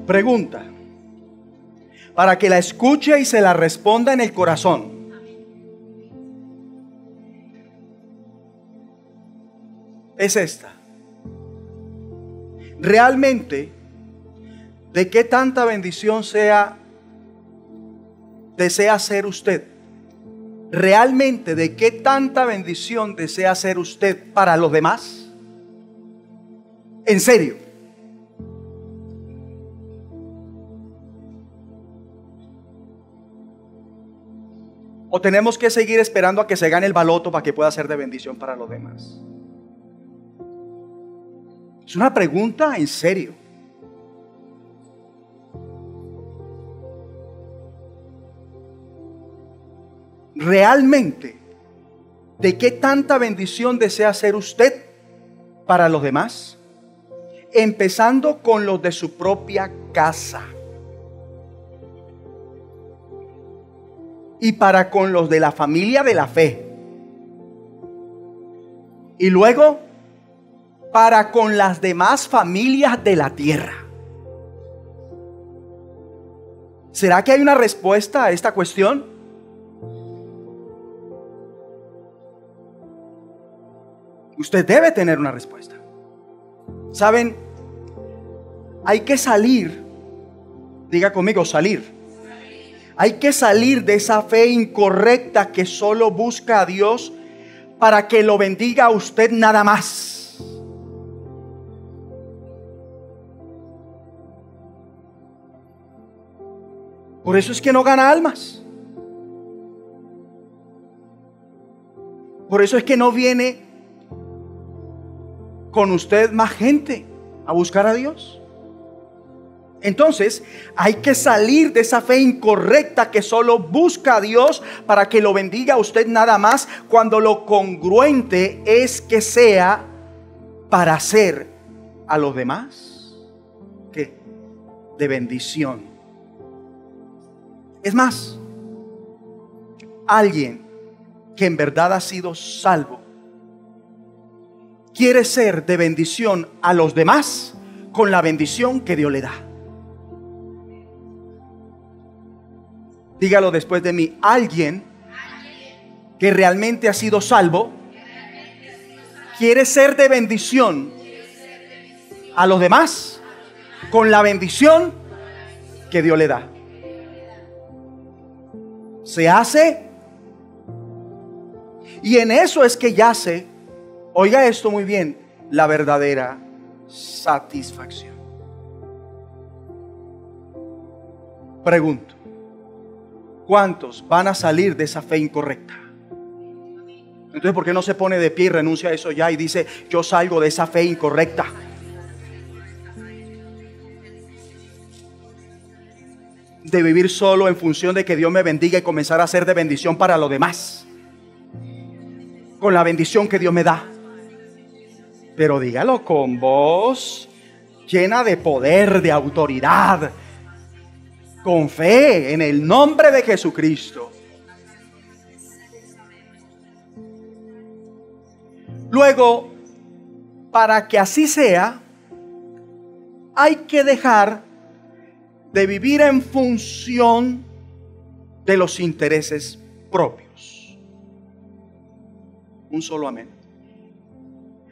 Pregunta, para que la escuche y se la responda en el corazón. Es esta. Realmente, ¿de qué tanta bendición desea ser usted? ¿Realmente de qué tanta bendición desea ser usted para los demás? ¿En serio? ¿O tenemos que seguir esperando a que se gane el baloto para que pueda ser de bendición para los demás? Es una pregunta en serio. ¿Realmente de qué tanta bendición desea ser usted para los demás? Empezando con los de su propia casa y para con los de la familia de la fe, y luego para con las demás familias de la tierra. ¿Será que hay una respuesta a esta cuestión? Usted debe tener una respuesta. ¿Saben? Hay que salir. Diga conmigo, salir. Hay que salir de esa fe incorrecta que solo busca a Dios para que lo bendiga a usted nada más. Por eso es que no gana almas. Por eso es que no viene con usted más gente a buscar a Dios. Entonces hay que salir de esa fe incorrecta que solo busca a Dios para que lo bendiga a usted nada más, cuando lo congruente es que sea para hacer a los demás ¿qué? De bendición. Es más, alguien que en verdad ha sido salvo quiere ser de bendición a los demás con la bendición que Dios le da. Dígalo después de mí. Alguien que realmente ha sido salvo quiere ser de bendición a los demás con la bendición que Dios le da. Se hace, y en eso es que yace, oiga esto muy bien, la verdadera satisfacción. Pregunto, ¿cuántos van a salir de esa fe incorrecta? Entonces, ¿por qué no se pone de pie y renuncia a eso ya y dice: yo salgo de esa fe incorrecta? De vivir solo en función de que Dios me bendiga y comenzar a ser de bendición para los demás, con la bendición que Dios me da. Pero dígalo con voz llena de poder, de autoridad, con fe en el nombre de Jesucristo. Luego, para que así sea, hay que dejar de vivir en función de los intereses propios. Un solo amén.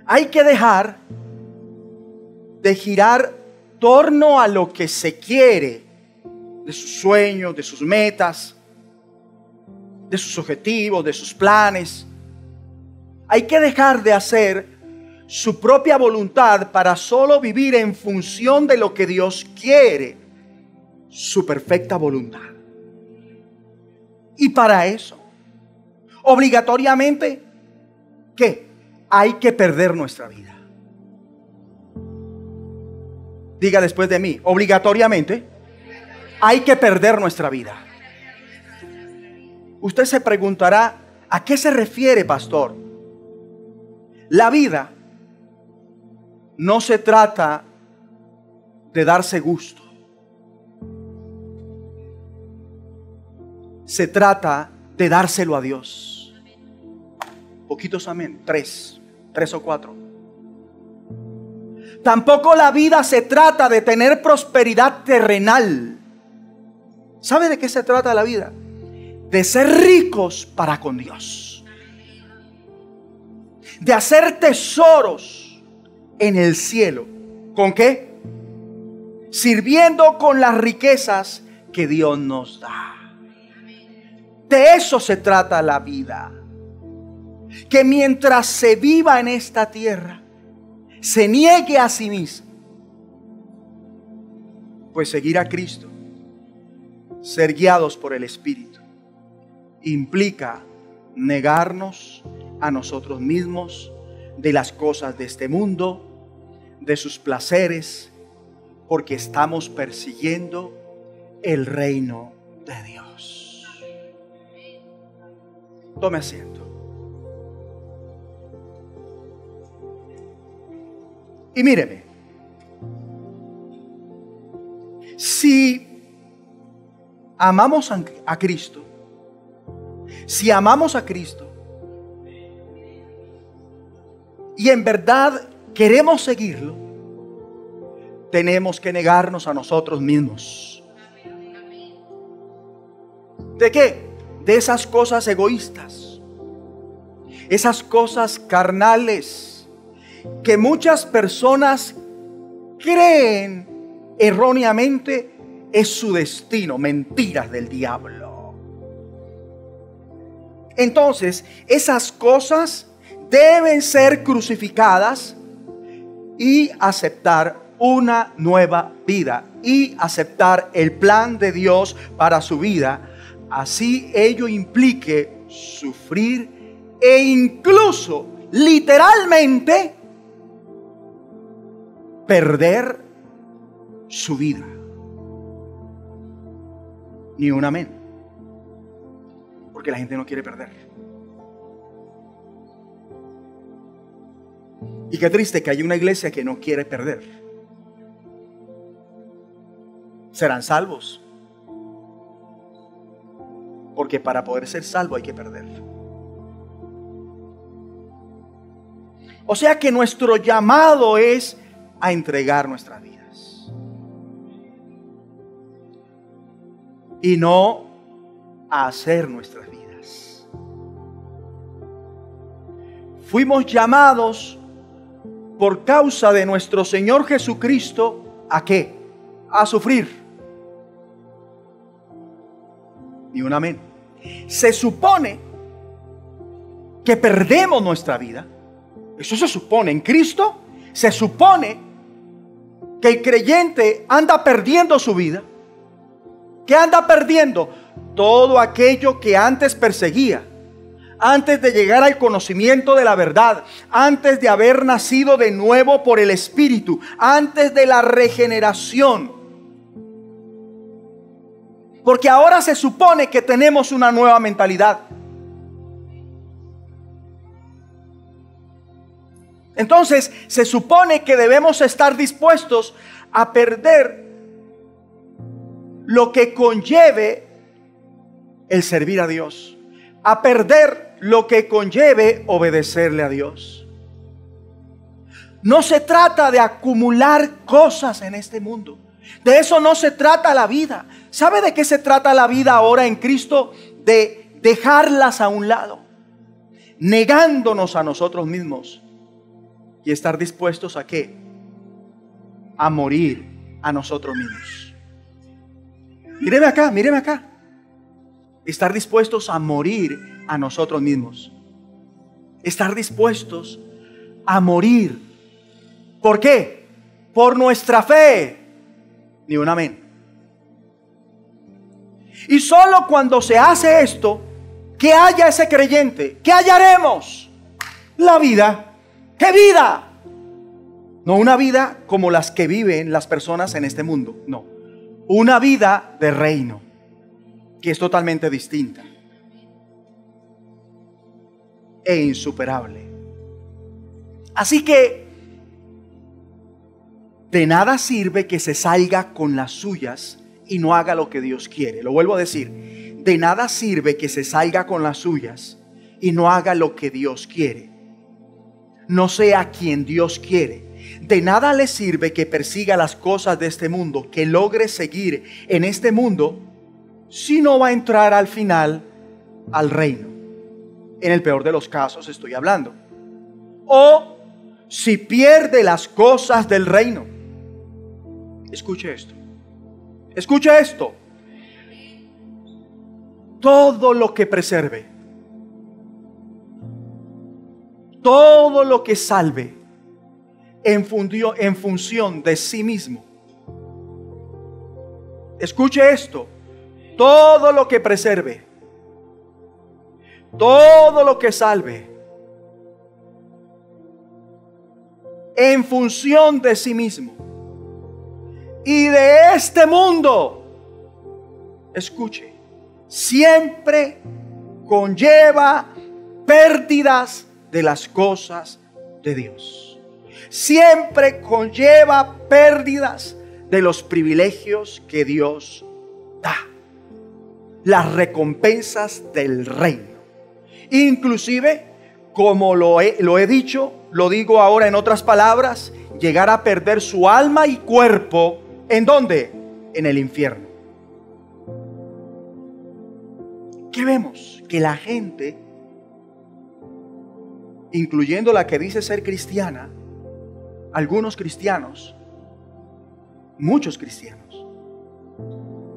Hay que dejar de girar torno a lo que se quiere, de sus sueños, de sus metas, de sus objetivos, de sus planes. Hay que dejar de hacer su propia voluntad para solo vivir en función de lo que Dios quiere, su perfecta voluntad. Y para eso, obligatoriamente, ¿qué? Hay que perder nuestra vida. Diga después de mí, obligatoriamente, hay que perder nuestra vida. Usted se preguntará, ¿a qué se refiere, pastor? La vida no se trata de darse gusto. Se trata de dárselo a Dios. Poquitos amén. Tres o cuatro. Tampoco la vida se trata de tener prosperidad terrenal. ¿Sabe de qué se trata la vida? De ser ricos para con Dios. De hacer tesoros en el cielo. ¿Con qué? Sirviendo con las riquezas que Dios nos da. De eso se trata la vida. Que mientras se viva en esta tierra, se niegue a sí mismo. Pues seguir a Cristo, ser guiados por el Espíritu, implica negarnos a nosotros mismos de las cosas de este mundo, de sus placeres, porque estamos persiguiendo el reino de Dios. Tome asiento. Y míreme, si amamos a Cristo, si amamos a Cristo y en verdad queremos seguirlo, tenemos que negarnos a nosotros mismos. ¿De qué? De esas cosas egoístas, esas cosas carnales que muchas personas creen erróneamente es su destino, mentiras del diablo. Entonces, esas cosas deben ser crucificadas y aceptar una nueva vida y aceptar el plan de Dios para su vida. Así ello implique sufrir e incluso literalmente perder su vida. Ni un amén. Porque la gente no quiere perder. Y qué triste que hay una iglesia que no quiere perder. Serán salvos. Porque para poder ser salvo hay que perder. O sea que nuestro llamado es a entregar nuestras vidas. Y no a hacer nuestras vidas. Fuimos llamados por causa de nuestro Señor Jesucristo, ¿a qué? A sufrir. Y un amén. Se supone que perdemos nuestra vida. Eso se supone. En Cristo se supone que el creyente anda perdiendo su vida. ¿Qué anda perdiendo? Todo aquello que antes perseguía. Antes de llegar al conocimiento de la verdad, antes de haber nacido de nuevo por el Espíritu, antes de la regeneración. Porque ahora se supone que tenemos una nueva mentalidad. Entonces se supone que debemos estar dispuestos a perder lo que conlleve el servir a Dios, a perder lo que conlleve obedecerle a Dios. No se trata de acumular cosas en este mundo. De eso no se trata la vida. ¿Sabe de qué se trata la vida ahora en Cristo? De dejarlas a un lado, negándonos a nosotros mismos y estar dispuestos a ¿qué? A morir a nosotros mismos. Míreme acá, míreme acá. Estar dispuestos a morir a nosotros mismos. Estar dispuestos a morir. ¿Por qué? Por nuestra fe. Ni un amén. Y solo cuando se hace esto, que haya ese creyente, ¿qué hallaremos? La vida. ¿Qué vida? No una vida como las que viven las personas en este mundo. No. Una vida de reino, que es totalmente distinta e insuperable. Así que de nada sirve que se salga con las suyas y no haga lo que Dios quiere. Lo vuelvo a decir. De nada sirve que se salga con las suyas y no haga lo que Dios quiere. No sea quien Dios quiere. De nada le sirve que persiga las cosas de este mundo, que logre seguir en este mundo, si no va a entrar al final al reino. En el peor de los casos estoy hablando. O si pierde las cosas del reino. Escuche esto. Escuche esto. Todo lo que preserve, todo lo que salve en función de sí mismo. Escuche esto. Todo lo que preserve, todo lo que salve en función de sí mismo y de este mundo, escuche, siempre conlleva pérdidas de las cosas de Dios. Siempre conlleva pérdidas de los privilegios que Dios da. Las recompensas del reino. Inclusive, como lo he dicho, lo digo ahora en otras palabras, llegar a perder su alma y cuerpo. ¿En dónde? En el infierno. ¿Qué vemos? Que la gente, incluyendo la que dice ser cristiana, algunos cristianos, muchos cristianos,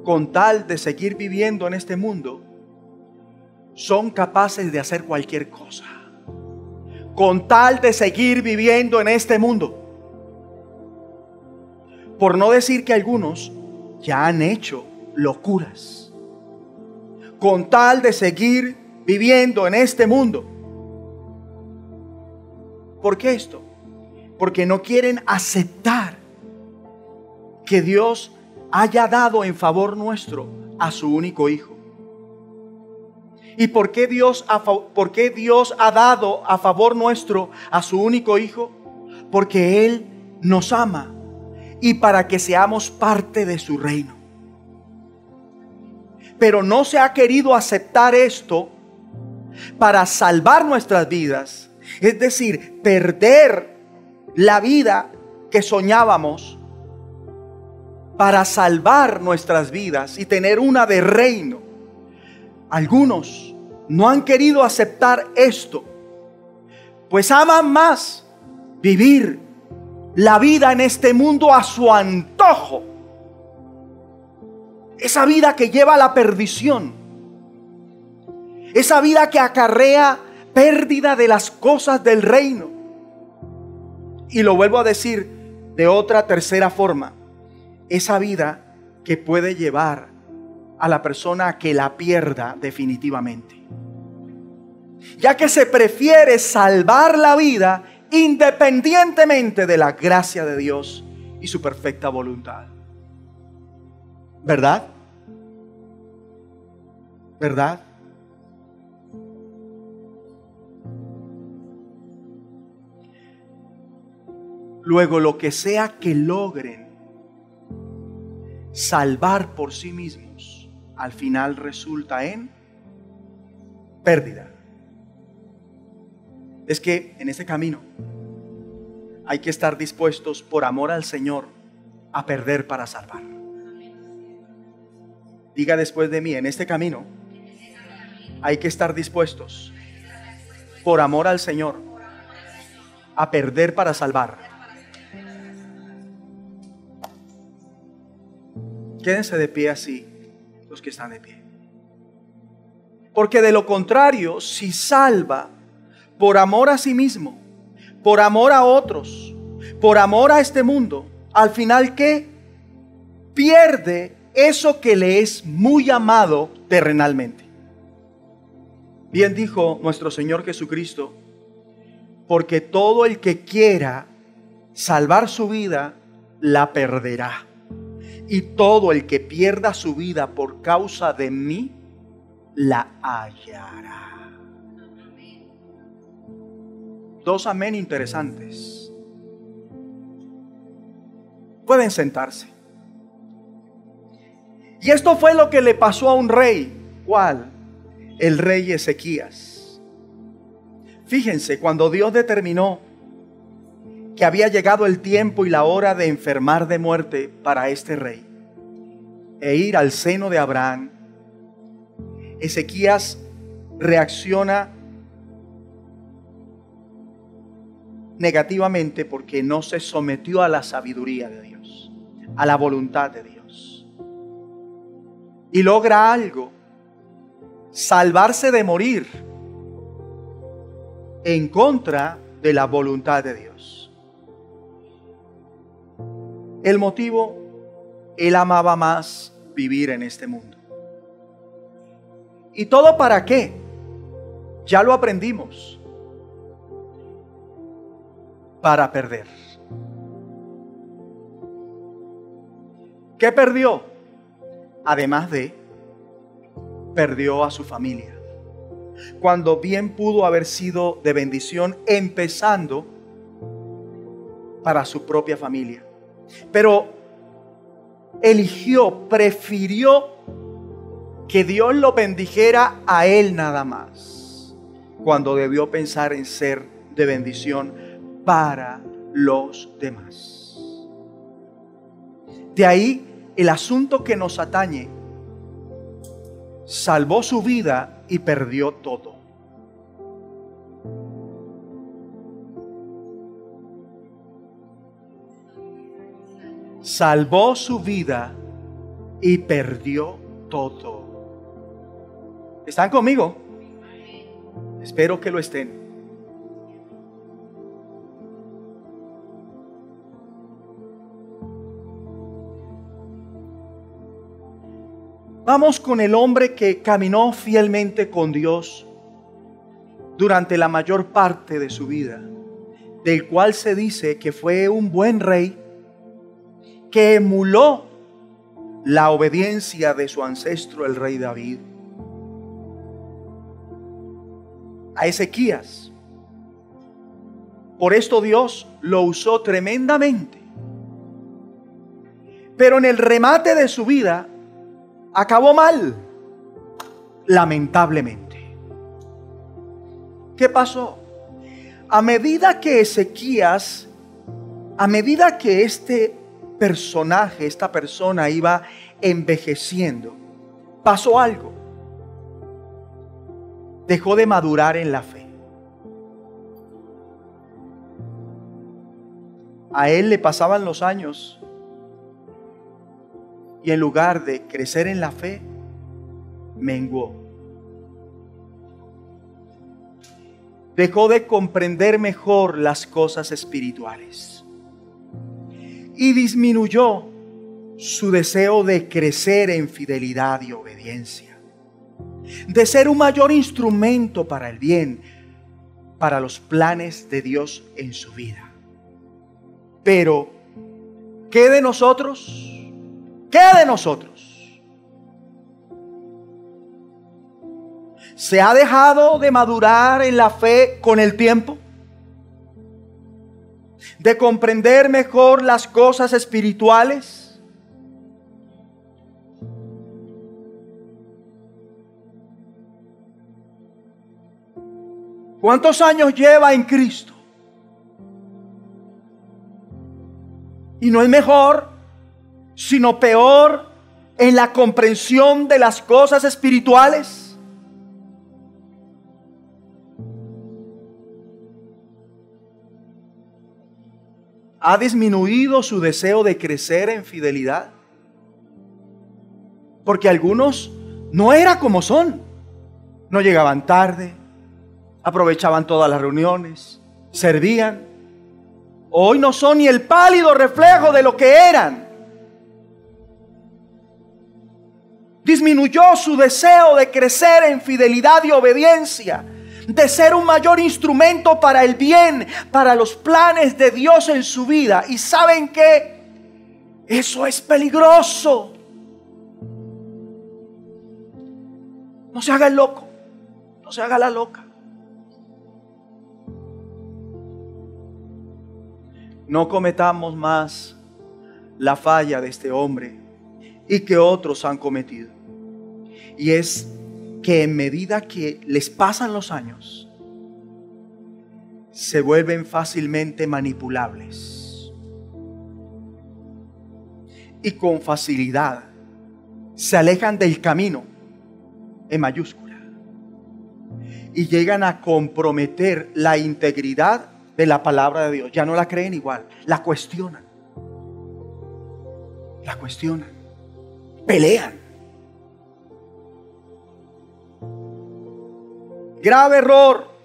con tal de seguir viviendo en este mundo, son capaces de hacer cualquier cosa. Con tal de seguir viviendo en este mundo. Por no decir que algunos ya han hecho locuras. Con tal de seguir viviendo en este mundo. ¿Por qué esto? Porque no quieren aceptar que Dios haya dado en favor nuestro a su único hijo. ¿Y por qué Dios ha dado a favor nuestro a su único hijo? Porque Él nos ama y para que seamos parte de su reino. Pero no se ha querido aceptar esto para salvar nuestras vidas. Es decir, perder la vida que soñábamos para salvar nuestras vidas y tener una de reino. Algunos no han querido aceptar esto, pues aman más vivir la vida en este mundo a su antojo. Esa vida que lleva a la perdición. Esa vida que acarrea pérdida de las cosas del reino. Y lo vuelvo a decir de otra tercera forma. Esa vida que puede llevar a la persona a que la pierda definitivamente. Ya que se prefiere salvar la vida independientemente de la gracia de Dios y su perfecta voluntad. ¿Verdad? ¿Verdad? Luego, lo que sea que logren salvar por sí mismos, al final resulta en pérdida. Es que en ese camino hay que estar dispuestos por amor al Señor a perder para salvar. Diga después de mí, en este camino hay que estar dispuestos por amor al Señor a perder para salvar. Quédense de pie así, los que están de pie. Porque de lo contrario, si salva por amor a sí mismo, por amor a otros, por amor a este mundo, al final ¿qué? Pierde eso que le es muy amado terrenalmente. Bien dijo nuestro Señor Jesucristo, porque todo el que quiera salvar su vida, la perderá. Y todo el que pierda su vida por causa de mí, la hallará. Dos amén interesantes. Pueden sentarse. Y esto fue lo que le pasó a un rey. ¿Cuál? El rey Ezequías. Fíjense, cuando Dios determinó que había llegado el tiempo y la hora de enfermar de muerte para este rey e ir al seno de Abraham, Ezequías reacciona negativamente porque no se sometió a la sabiduría de Dios, a la voluntad de Dios. Y logra algo: salvarse de morir en contra de la voluntad de Dios. El motivo: él amaba más vivir en este mundo. ¿Y todo para qué? Ya lo aprendimos. Para perder. ¿Qué perdió? Además de, perdió a su familia, cuando bien pudo haber sido de bendición, empezando para su propia familia. Pero prefirió que Dios lo bendijera a él nada más, cuando debió pensar en ser de bendición para los demás. De ahí el asunto que nos atañe: salvó su vida y perdió todo. Salvó su vida y perdió todo. ¿Están conmigo? Espero que lo estén. Vamos con el hombre que caminó fielmente con Dios durante la mayor parte de su vida, del cual se dice que fue un buen rey, que emuló la obediencia de su ancestro, el rey David. A Ezequías. Por esto Dios lo usó tremendamente. Pero en el remate de su vida acabó mal, lamentablemente. ¿Qué pasó? A medida que este personaje, esta persona iba envejeciendo, pasó algo. Dejó de madurar en la fe. A él le pasaban los años y en lugar de crecer en la fe, menguó. Dejó de comprender mejor las cosas espirituales y disminuyó su deseo de crecer en fidelidad y obediencia, de ser un mayor instrumento para el bien, para los planes de Dios en su vida. Pero, ¿qué de nosotros? ¿Qué de nosotros? ¿Se ha dejado de madurar en la fe con el tiempo? ¿De comprender mejor las cosas espirituales? ¿Cuántos años lleva en Cristo? Y no es mejor, sino peor en la comprensión de las cosas espirituales. ¿Ha disminuido su deseo de crecer en fidelidad? Porque algunos no era como son. No llegaban tarde, aprovechaban todas las reuniones, servían. Hoy no son ni el pálido reflejo de lo que eran. Disminuyó su deseo de crecer en fidelidad y obediencia, de ser un mayor instrumento para el bien, para los planes de Dios en su vida. ¿Y saben qué? Eso es peligroso. No se haga el loco, no se haga la loca. No cometamos más la falla de este hombre y que otros han cometido. Y es que en medida que les pasan los años, se vuelven fácilmente manipulables y con facilidad se alejan del camino en mayúscula y llegan a comprometer la integridad de la palabra de Dios. Ya no la creen igual, la cuestionan, pelean. Grave error.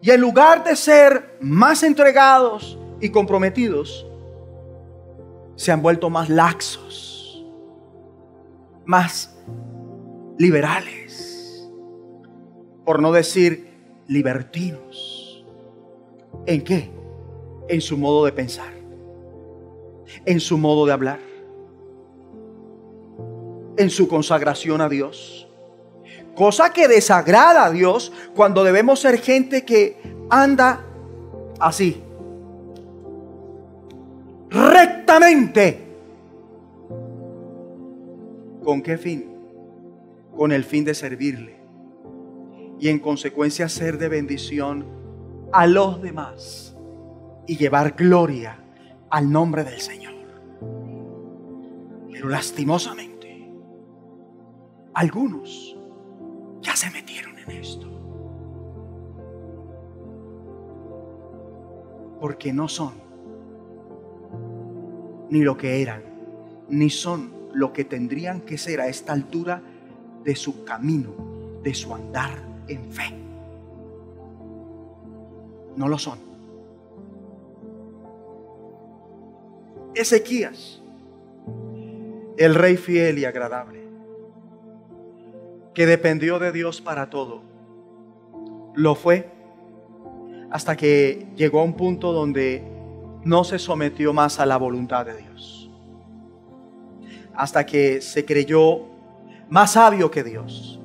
Y en lugar de ser más entregados y comprometidos, se han vuelto más laxos, más liberales, por no decir libertinos. ¿En qué? En su modo de pensar, en su modo de hablar, en su consagración a Dios. Cosa que desagrada a Dios cuando debemos ser gente que anda así, rectamente. ¿Con qué fin? Con el fin de servirle y en consecuencia ser de bendición a los demás y llevar gloria al nombre del Señor. Pero lastimosamente, algunos ya se metieron en esto, porque no son ni lo que eran, ni son lo que tendrían que ser a esta altura de su camino, de su andar en fe. No lo son. Ezequías, el rey fiel y agradable, que dependió de Dios para todo, lo fue hasta que llegó a un punto donde no se sometió más a la voluntad de Dios, hasta que se creyó más sabio que Dios,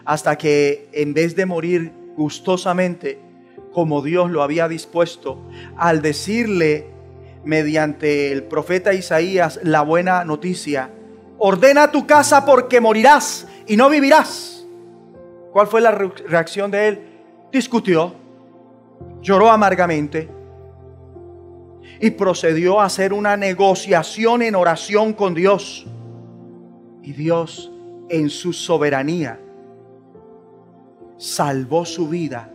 hasta que en vez de morir gustosamente como Dios lo había dispuesto, al decirle mediante el profeta Isaías la buena noticia: ordena tu casa porque morirás y no vivirás. ¿Cuál fue la reacción de él? Discutió, lloró amargamente y procedió a hacer una negociación en oración con Dios. Y Dios, en su soberanía, salvó su vida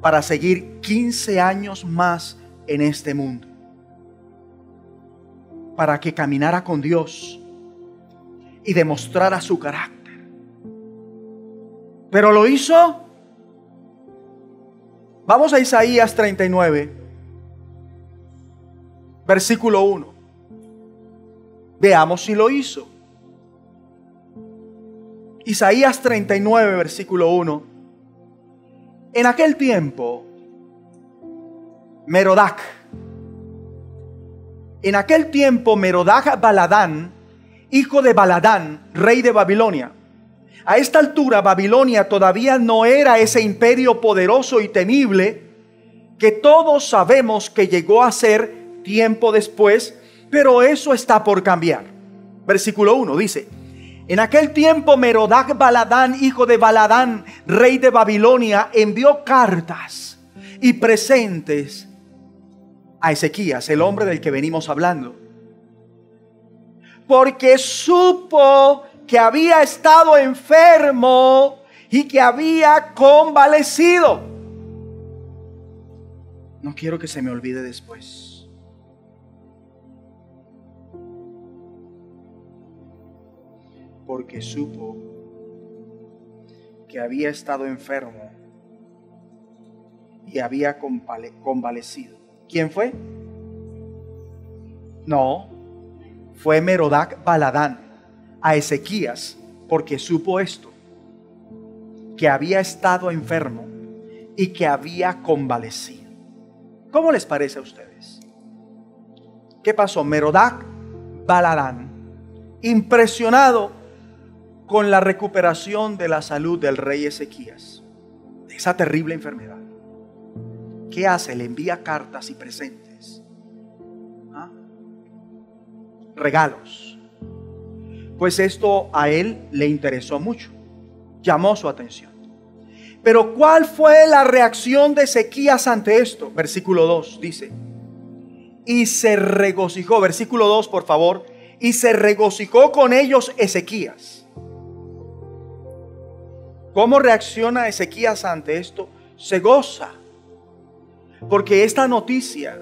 para seguir 15 años más en este mundo, para que caminara con Dios y demostrara su carácter. Pero lo hizo. Vamos a Isaías 39, versículo 1. Veamos si lo hizo. Isaías 39, versículo 1. En aquel tiempo, Merodach Baladán, hijo de Baladán, rey de Babilonia. A esta altura Babilonia todavía no era ese imperio poderoso y temible que todos sabemos que llegó a ser tiempo después, pero eso está por cambiar. Versículo 1 dice: en aquel tiempo Merodach Baladán, hijo de Baladán, rey de Babilonia, envió cartas y presentes a Ezequías, el hombre del que venimos hablando, porque supo que había estado enfermo y que había convalecido. No quiero que se me olvide después. Porque supo que había estado enfermo y había convalecido. ¿Quién fue? No, fue Merodach Baladán a Ezequías, porque supo esto, que había estado enfermo y que había convalecido. ¿Cómo les parece a ustedes? ¿Qué pasó? Merodach Baladán, impresionado con la recuperación de la salud del rey Ezequías, de esa terrible enfermedad, ¿qué hace? Le envía cartas y presentes, regalos. Pues esto a él le interesó mucho, llamó su atención. Pero ¿cuál fue la reacción de Ezequías ante esto? Versículo 2 dice: y se regocijó. Versículo 2, por favor. Y se regocijó con ellos Ezequías. ¿Cómo reacciona Ezequías ante esto? Se goza, porque esta noticia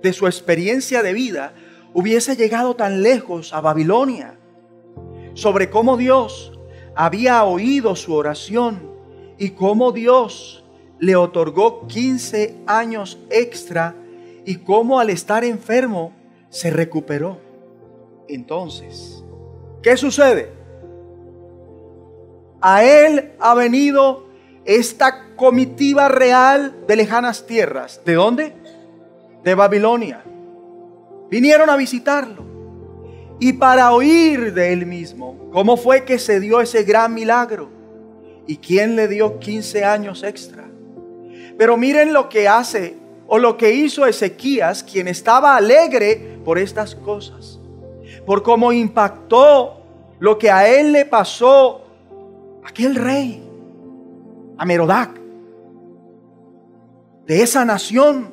de su experiencia de vida hubiese llegado tan lejos, a Babilonia, sobre cómo Dios había oído su oración y cómo Dios le otorgó 15 años extra y cómo al estar enfermo se recuperó. Entonces, ¿qué sucede? A él ha venido esta comitiva real de lejanas tierras. ¿De dónde? De Babilonia. Vinieron a visitarlo y para oír de él mismo cómo fue que se dio ese gran milagro y quién le dio 15 años extra. Pero miren lo que hace o lo que hizo Ezequías, quien estaba alegre por estas cosas, por cómo impactó lo que a él le pasó aquel rey, a Merodac, de esa nación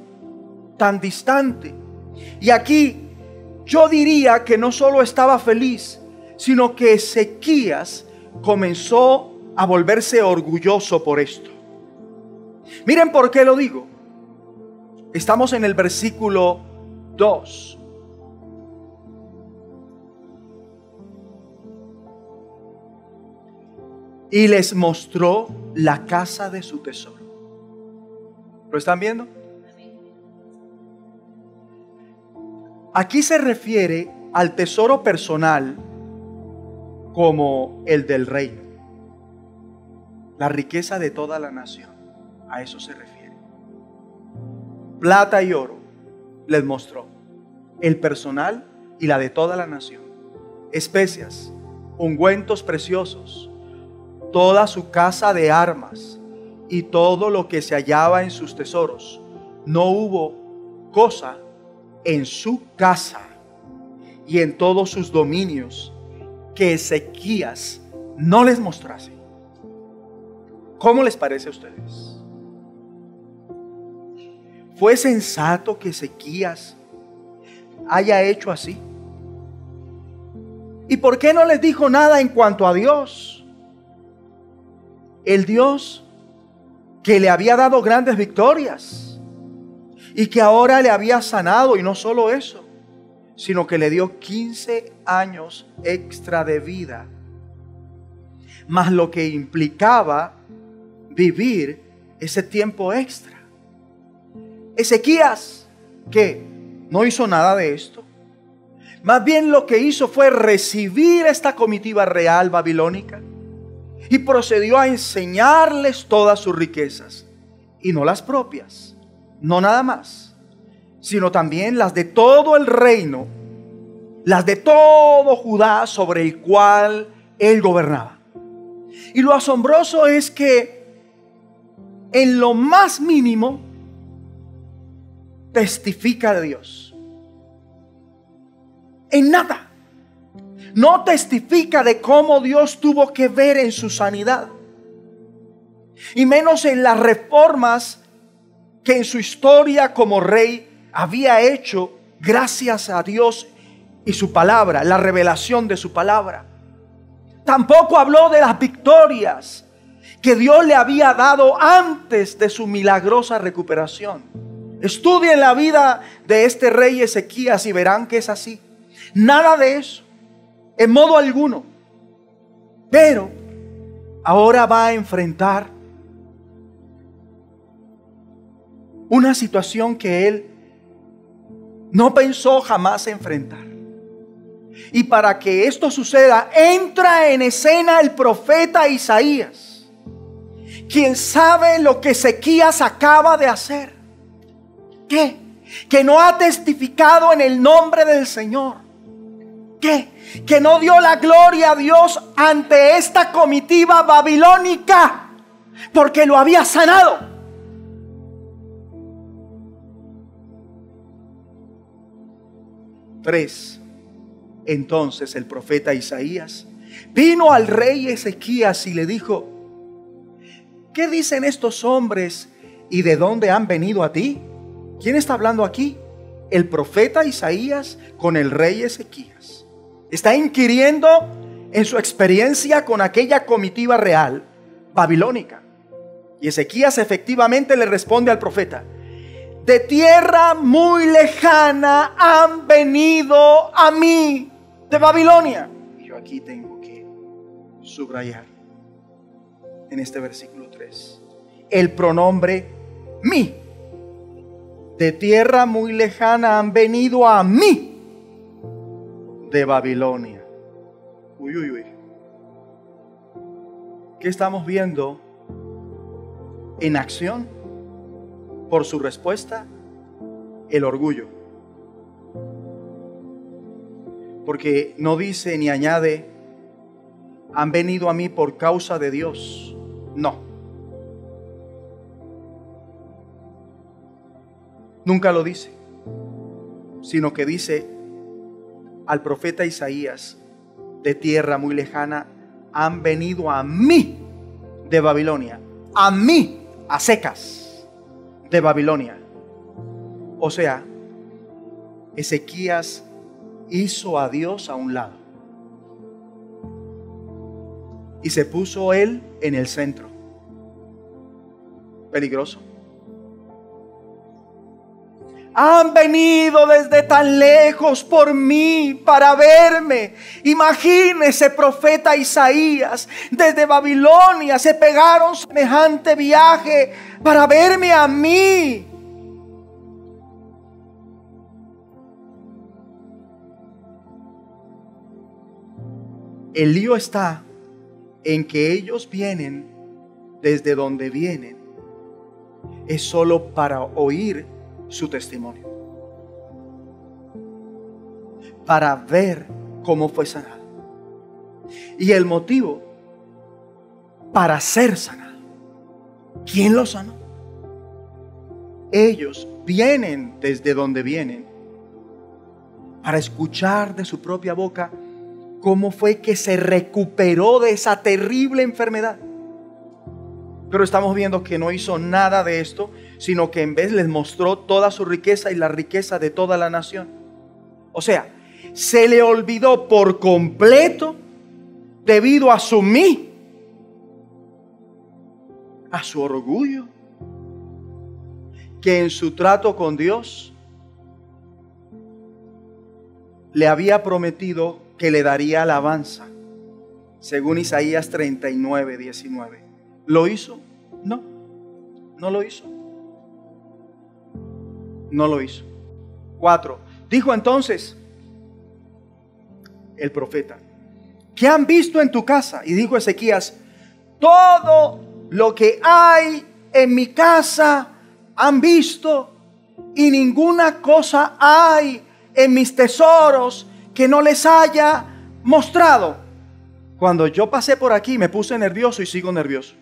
tan distante. Y aquí yo diría que no solo estaba feliz, sino que Ezequías comenzó a volverse orgulloso por esto. Miren por qué lo digo. Estamos en el versículo 2. Y les mostró la casa de su tesoro. ¿Lo están viendo? Aquí se refiere al tesoro personal como el del reino, la riqueza de toda la nación. A eso se refiere. Plata y oro les mostró, el personal y la de toda la nación. Especias, ungüentos preciosos, toda su casa de armas y todo lo que se hallaba en sus tesoros. No hubo cosa en su casa y en todos sus dominios que Ezequías no les mostrase. ¿Cómo les parece a ustedes? ¿Fue sensato que Ezequías haya hecho así? ¿Y por qué no les dijo nada en cuanto a Dios? El Dios que le había dado grandes victorias y que ahora le había sanado, y no solo eso, sino que le dio 15 años extra de vida, más lo que implicaba vivir ese tiempo extra. Ezequías, ¿qué? No hizo nada de esto. Más bien lo que hizo fue recibir esta comitiva real babilónica y procedió a enseñarles todas sus riquezas, y no las propias, no nada más, sino también las de todo el reino, las de todo Judá sobre el cual él gobernaba. Y lo asombroso es que en lo más mínimo testifica de Dios. En nada. No testifica de cómo Dios tuvo que ver en su sanidad, y menos en las reformas que en su historia como rey había hecho gracias a Dios y su palabra, la revelación de su palabra. Tampoco habló de las victorias que Dios le había dado antes de su milagrosa recuperación. Estudien la vida de este rey Ezequías y verán que es así. Nada de eso, en modo alguno. Pero ahora va a enfrentar una situación que él no pensó jamás enfrentar. Y para que esto suceda, entra en escena el profeta Isaías, quien sabe lo que Ezequías acaba de hacer. ¿Qué? Que no ha testificado en el nombre del Señor. ¿Qué? Que no dio la gloria a Dios ante esta comitiva babilónica, porque lo había sanado. Tres. Entonces el profeta Isaías vino al rey Ezequías y le dijo: ¿qué dicen estos hombres y de dónde han venido a ti? ¿Quién está hablando aquí? El profeta Isaías con el rey Ezequías. Está inquiriendo en su experiencia con aquella comitiva real babilónica. Y Ezequías efectivamente le responde al profeta: de tierra muy lejana han venido a mí de Babilonia. Y yo aquí tengo que subrayar en este versículo 3 el pronombre mí. De tierra muy lejana han venido a mí de Babilonia. Uy, uy, uy. ¿Qué estamos viendo en acción? Por su respuesta, el orgullo. Porque no dice ni añade, han venido a mí por causa de Dios. No. Nunca lo dice, sino que dice al profeta Isaías: de tierra muy lejana han venido a mí de Babilonia. A mí, a secas, de Babilonia. O sea, Ezequías hizo a Dios a un lado y se puso él en el centro. Peligroso. Han venido desde tan lejos por mí para verme. Imagínese, profeta Isaías, desde Babilonia se pegaron semejante viaje para verme a mí. El lío está en que ellos vienen desde donde vienen. Es solo para oír su testimonio, para ver cómo fue sanado, y el motivo para ser sanado. ¿Quién lo sanó? Ellos vienen desde donde vienen para escuchar de su propia boca cómo fue que se recuperó de esa terrible enfermedad. Pero estamos viendo que no hizo nada de esto, sino que en vez les mostró toda su riqueza y la riqueza de toda la nación. O sea, se le olvidó por completo, debido a su mí, a su orgullo, que en su trato con Dios le había prometido que le daría alabanza, según Isaías 39, 19. ¿Lo hizo? No, no lo hizo. No lo hizo. 4. Dijo entonces el profeta: ¿qué han visto en tu casa? Y dijo Ezequías: todo lo que hay en mi casa han visto, y ninguna cosa hay en mis tesoros que no les haya mostrado. Cuando yo pasé por aquí me puse nervioso y sigo nervioso.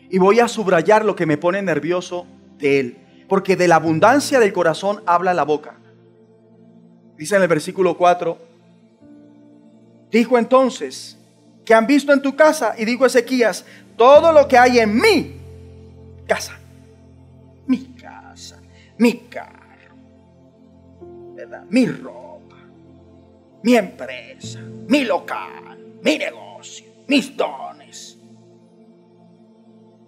Y voy a subrayar lo que me pone nervioso de él. Porque de la abundancia del corazón habla la boca. Dice en el versículo 4: dijo entonces: ¿qué han visto en tu casa? Y dijo Ezequías: todo lo que hay en mi casa, mi carro, ¿verdad? Mi ropa, mi empresa, mi local, mi negocio, mis dones,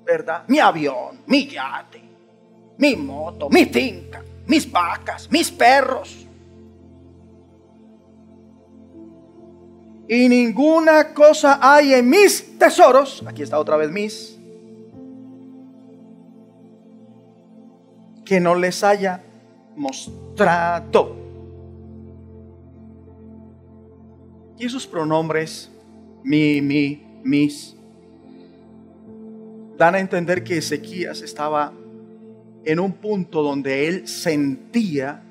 ¿verdad? Mi avión, mi yate, mi moto, mi finca, mis vacas, mis perros. Y ninguna cosa hay en mis tesoros, aquí está otra vez mis, que no les haya mostrado. Y esos pronombres, mi, mis, dan a entender que Ezequías estaba en un punto donde él sentía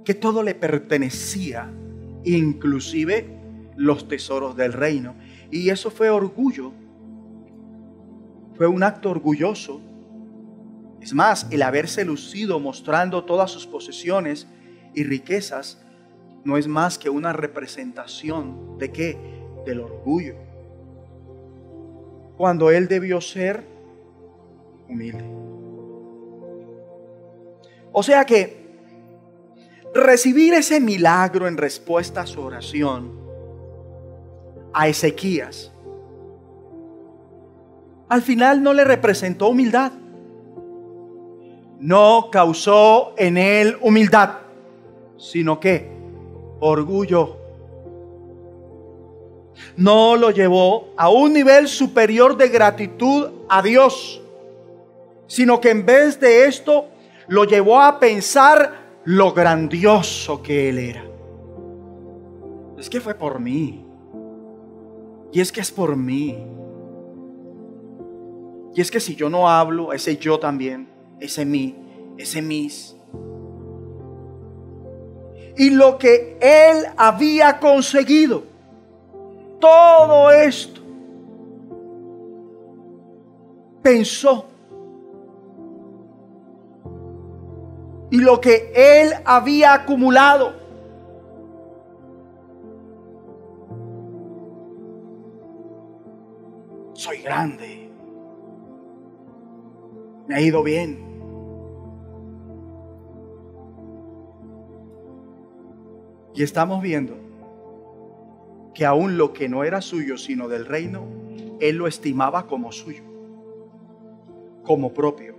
que todo le pertenecía, inclusive los tesoros del reino. Y eso fue orgullo, fue un acto orgulloso. Es más, el haberse lucido mostrando todas sus posesiones y riquezas no es más que una representación ¿de qué? Del orgullo. cuando él debió ser humilde. O sea que recibir ese milagro en respuesta a su oración a Ezequías, al final no le representó humildad. No causó en él humildad, sino que orgullo. No lo llevó a un nivel superior de gratitud a Dios, sino que en vez de esto lo llevó a pensar lo grandioso que él era. Es que fue por mí. Y es que es por mí. Y es que si yo no hablo, ese yo también, ese mí, ese mis. Y lo que él había conseguido, todo esto, pensó. Y lo que él había acumulado, soy grande, me ha ido bien. Y estamos viendo que aún lo que no era suyo, sino del reino, él lo estimaba como suyo, como propio.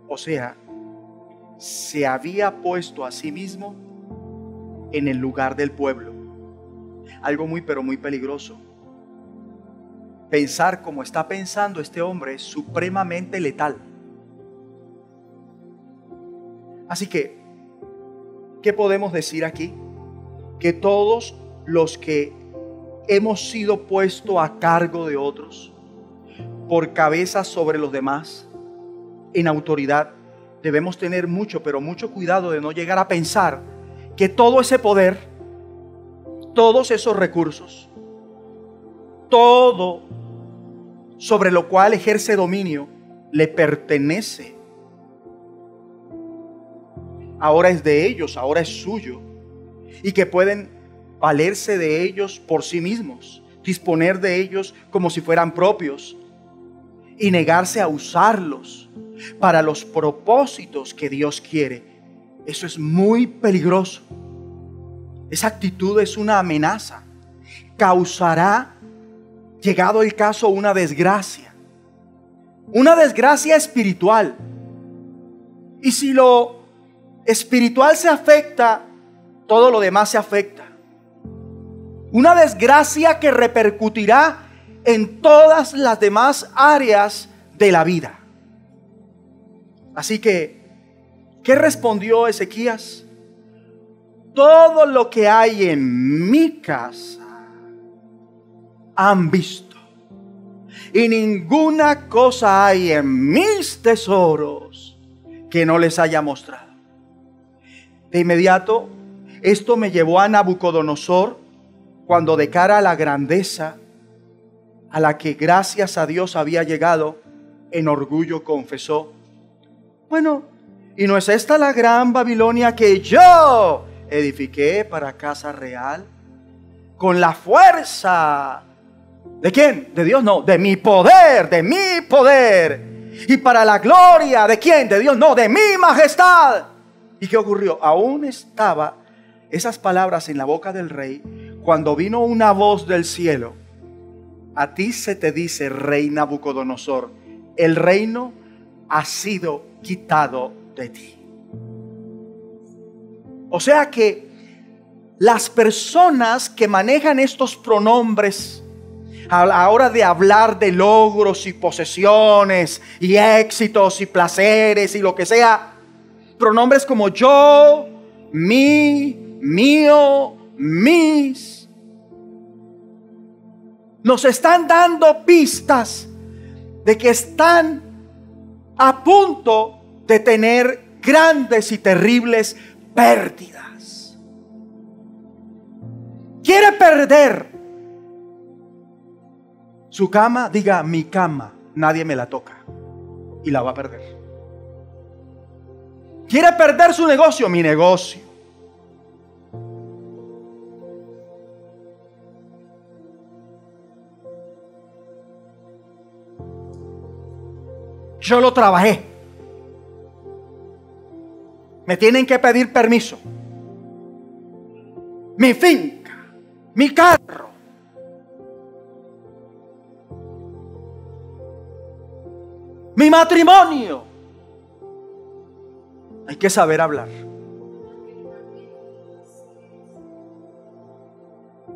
O sea, se había puesto a sí mismo en el lugar del pueblo. Algo muy, pero muy peligroso. Pensar como está pensando este hombre es supremamente letal. Así que, ¿qué podemos decir aquí? Que todos los que hemos sido puestos a cargo de otros, por cabeza sobre los demás, en autoridad, debemos tener mucho, pero mucho cuidado de no llegar a pensar que todo ese poder, todos esos recursos, todo sobre lo cual ejerce dominio, le pertenece. Ahora es de ellos, ahora es suyo. Y que pueden valerse de ellos por sí mismos, disponer de ellos como si fueran propios y negarse a usarlos para los propósitos que Dios quiere. Eso es muy peligroso. Esa actitud es una amenaza. Causará, llegado el caso, una desgracia espiritual. Y si lo espiritual se afecta, todo lo demás se afecta. Una desgracia que repercutirá en todas las demás áreas de la vida. Así que, ¿qué respondió Ezequías? Todo lo que hay en mi casa han visto, y ninguna cosa hay en mis tesoros que no les haya mostrado. De inmediato, esto me llevó a Nabucodonosor, cuando de cara a la grandeza a la que gracias a Dios había llegado, en orgullo confesó: bueno, ¿y no es esta la gran Babilonia que yo edifiqué para casa real? Con la fuerza, ¿de quién? De Dios, no, de mi poder, de mi poder. Y para la gloria, ¿de quién? De Dios, no, de mi majestad. ¿Y qué ocurrió? Aún estaba esas palabras en la boca del rey, cuando vino una voz del cielo: a ti se te dice, rey Nabucodonosor, el reino ha sido quitado de ti. O sea que las personas que manejan estos pronombres a la hora de hablar de logros y posesiones y éxitos y placeres y lo que sea, pronombres como yo, mi, mío, mis, nos están dando pistas de que están a punto de tener grandes y terribles pérdidas. Quiere perder su cama, diga: mi cama, nadie me la toca, y la va a perder. Quiere perder su negocio, mi negocio. Yo lo trabajé. Me tienen que pedir permiso. Mi finca, mi carro. Mi matrimonio. Hay que saber hablar.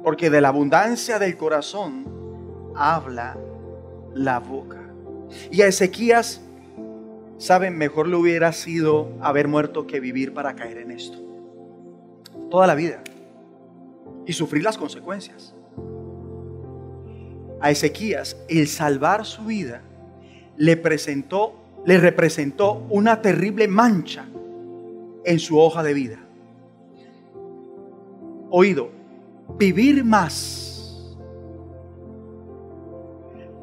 Porque de la abundancia del corazón habla la boca. Y a Ezequías, saben, mejor le hubiera sido haber muerto que vivir para caer en esto. Toda la vida. Y sufrir las consecuencias. A Ezequías, el salvar su vida le representó una terrible mancha en su hoja de vida. Oído, vivir más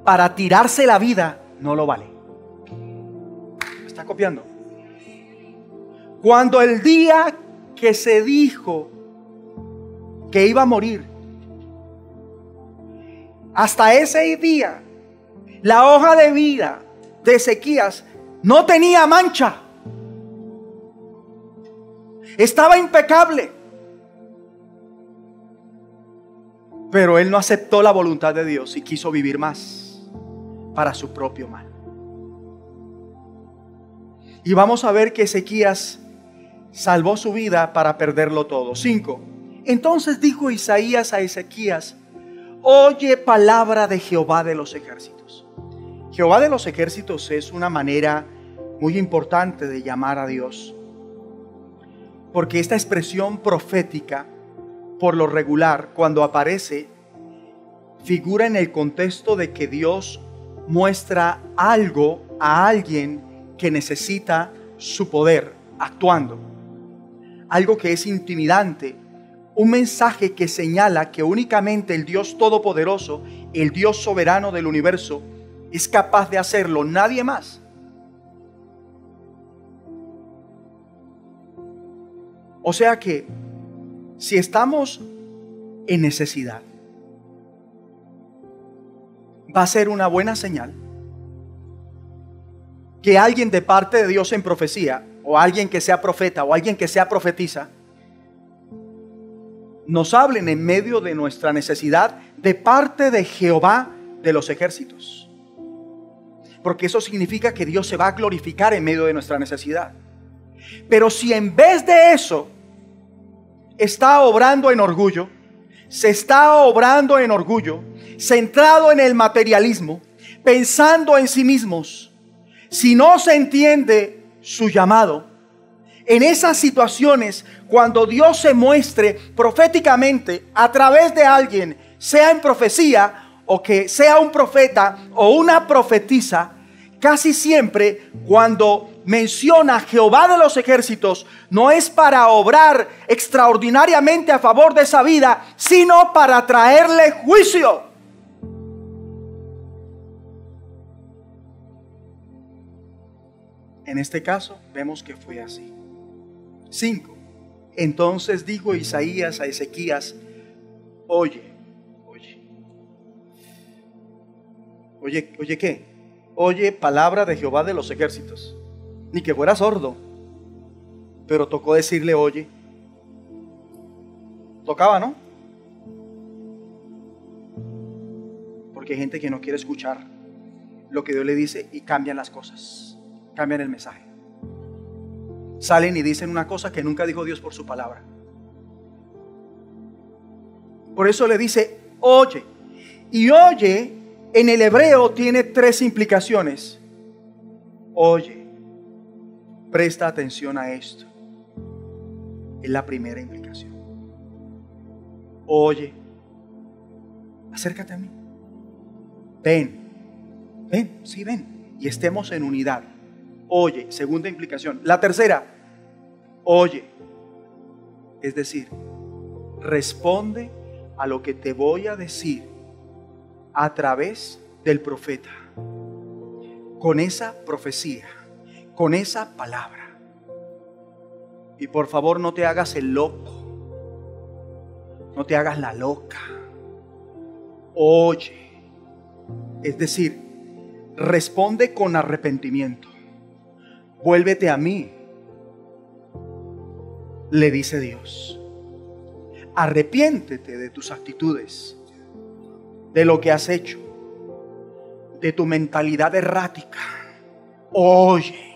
para tirarse la vida no lo vale. ¿Me está copiando? Cuando el día que se dijo que iba a morir, hasta ese día, la hoja de vida de Ezequías no tenía mancha. Estaba impecable. Pero él no aceptó la voluntad de Dios y quiso vivir más para su propio mal. Y vamos a ver que Ezequías salvó su vida para perderlo todo. 5. Entonces dijo Isaías a Ezequías: oye palabra de Jehová de los ejércitos. Jehová de los ejércitos es una manera muy importante de llamar a Dios, porque esta expresión profética, por lo regular, cuando aparece, figura en el contexto de que Dios muestra algo a alguien que necesita su poder actuando. Algo que es intimidante, un mensaje que señala que únicamente el Dios Todopoderoso, el Dios soberano del universo, es capaz de hacerlo, nadie más. O sea que, si estamos en necesidad, va a ser una buena señal que alguien de parte de Dios en profecía, o alguien que sea profeta, o alguien que sea profetiza, nos hablen en medio de nuestra necesidad de parte de Jehová de los ejércitos. Porque eso significa que Dios se va a glorificar en medio de nuestra necesidad. Pero si en vez de eso está obrando en orgullo, se está obrando en orgullo, centrado en el materialismo, pensando en sí mismos, si no se entiende su llamado, en esas situaciones, cuando Dios se muestre proféticamente a través de alguien, sea en profecía o que sea un profeta o una profetisa, casi siempre cuando menciona Jehová de los ejércitos, no es para obrar extraordinariamente a favor de esa vida, sino para traerle juicio. En este caso vemos que fue así. 5. Entonces dijo Isaías a Ezequías: oye, ¿qué? Oye palabra de Jehová de los ejércitos. Ni que fuera sordo, pero tocó decirle oye. Tocaba, ¿no? Porque hay gente que no quiere escuchar lo que Dios le dice y cambian las cosas, cambian el mensaje. Salen y dicen una cosa que nunca dijo Dios por su palabra. Por eso le dice oye. Y oye en el hebreo tiene 3 implicaciones. Oye, presta atención a esto. Es la primera implicación. Oye, acércate a mí. Ven, sí, ven. Y estemos en unidad. Oye, segunda implicación. La tercera, oye, es decir, responde a lo que te voy a decir a través del profeta, con esa profecía, con esa palabra. Y por favor no te hagas el loco, no te hagas la loca. Oye, es decir, responde con arrepentimiento. Vuélvete a mí, le dice Dios. Arrepiéntete de tus actitudes, de lo que has hecho, de tu mentalidad errática. Oye.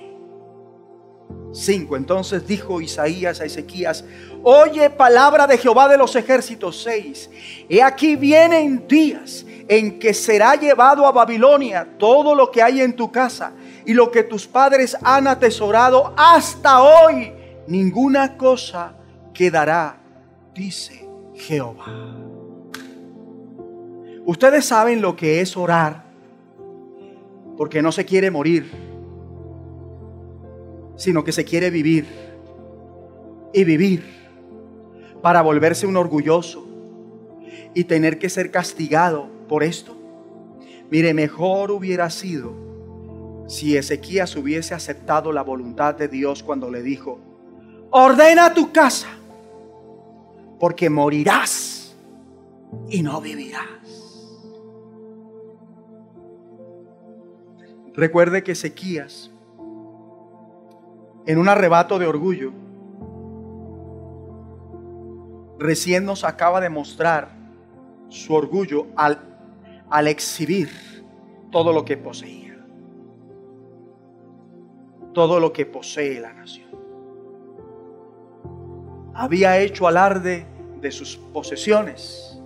5. Entonces dijo Isaías a Ezequías: oye palabra de Jehová de los ejércitos. 6. He aquí vienen días en que será llevado a Babilonia todo lo que hay en tu casa y lo que tus padres han atesorado hasta hoy. Ninguna cosa quedará, dice Jehová. Ustedes saben lo que es orar porque no se quiere morir, sino que se quiere vivir y vivir para volverse un orgulloso y tener que ser castigado por esto. Mire, mejor hubiera sido si Ezequías hubiese aceptado la voluntad de Dios cuando le dijo: ordena tu casa, porque morirás y no vivirás. Recuerde que Ezequías, en un arrebato de orgullo, recién nos acaba de mostrar su orgullo al exhibir todo lo que poseía, todo lo que posee la nación. Había hecho alarde de sus posesiones,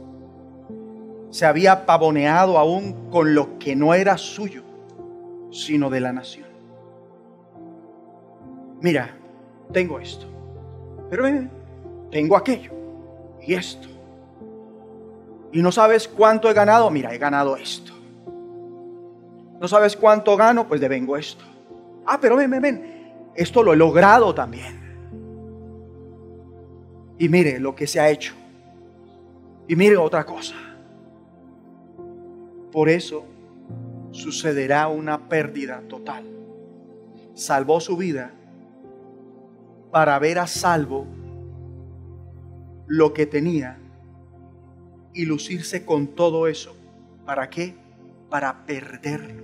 se había pavoneado aún con lo que no era suyo, sino de la nación. Mira, tengo esto, pero tengo aquello y esto. Y no sabes cuánto he ganado. Mira, he ganado esto. No sabes cuánto gano, pues devengo esto. Ah, pero ven, esto lo he logrado también. Y mire lo que se ha hecho. Y mire otra cosa. Por eso sucederá una pérdida total. Salvó su vida para ver a salvo lo que tenía y lucirse con todo eso. ¿Para qué? Para perderlo.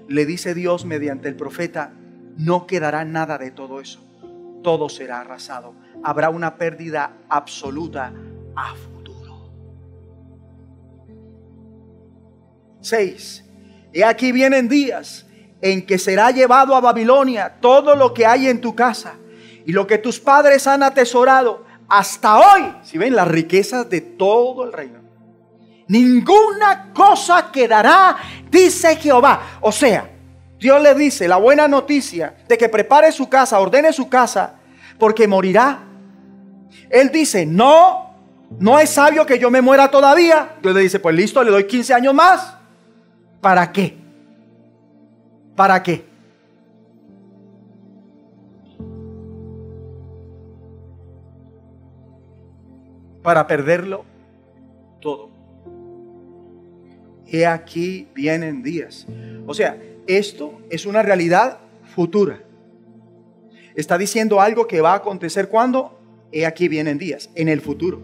Le dice Dios mediante el profeta: no quedará nada de todo eso. Todo será arrasado. Habrá una pérdida absoluta a futuro. 6. He aquí vienen días en que será llevado a Babilonia todo lo que hay en tu casa y lo que tus padres han atesorado hasta hoy. Si ven las riquezas de todo el reino, ninguna cosa quedará, dice Jehová. O sea, Dios le dice la buena noticia de que prepare su casa, ordene su casa, porque morirá. Él dice: no es sabio que yo me muera todavía. Dios le dice: pues listo, le doy 15 años más. ¿Para qué? ¿Para qué? Para perderlo todo. He aquí vienen días. O sea, esto es una realidad futura. Está diciendo algo que va a acontecer cuando. He aquí vienen días, en el futuro.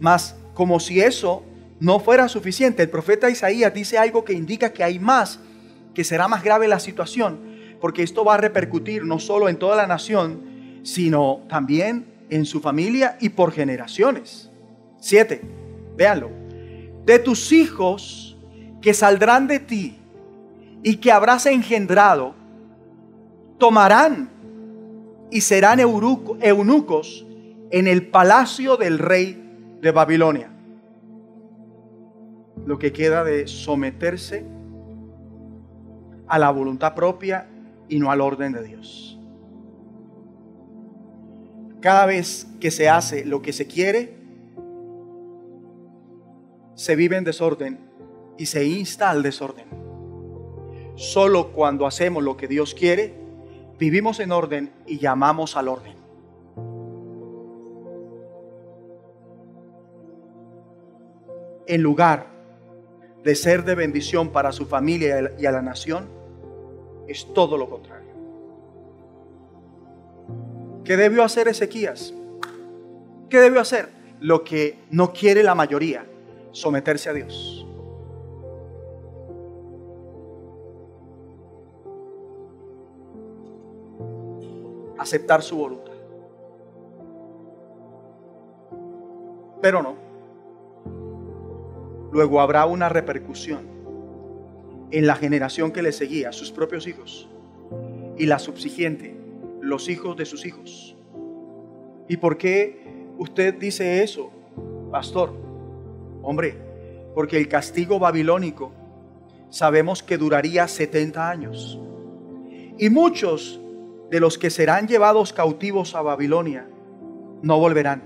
Mas, como si eso no fuera suficiente, el profeta Isaías dice algo que indica que hay más, que será más grave la situación, porque esto va a repercutir no solo en toda la nación, sino también en su familia y por generaciones. 7, véanlo. De tus hijos que saldrán de ti y que habrás engendrado, tomarán y serán eunucos en el palacio del rey de Babilonia. Lo que queda de someterse a la voluntad propia y no al orden de Dios. Cada vez que se hace lo que se quiere, se vive en desorden y se insta al desorden. Solo cuando hacemos lo que Dios quiere, vivimos en orden y llamamos al orden. En lugar de ser de bendición para su familia y a la nación, es todo lo contrario. ¿Qué debió hacer Ezequías? ¿Qué debió hacer? Lo que no quiere la mayoría: someterse a Dios. aceptar su voluntad. Pero no. Luego habrá una repercusión en la generación que le seguía, sus propios hijos, y la subsiguiente, los hijos de sus hijos. ¿Y por qué usted dice eso, pastor? Hombre, porque el castigo babilónico sabemos que duraría 70 años. Y muchos de los que serán llevados cautivos a Babilonia no volverán.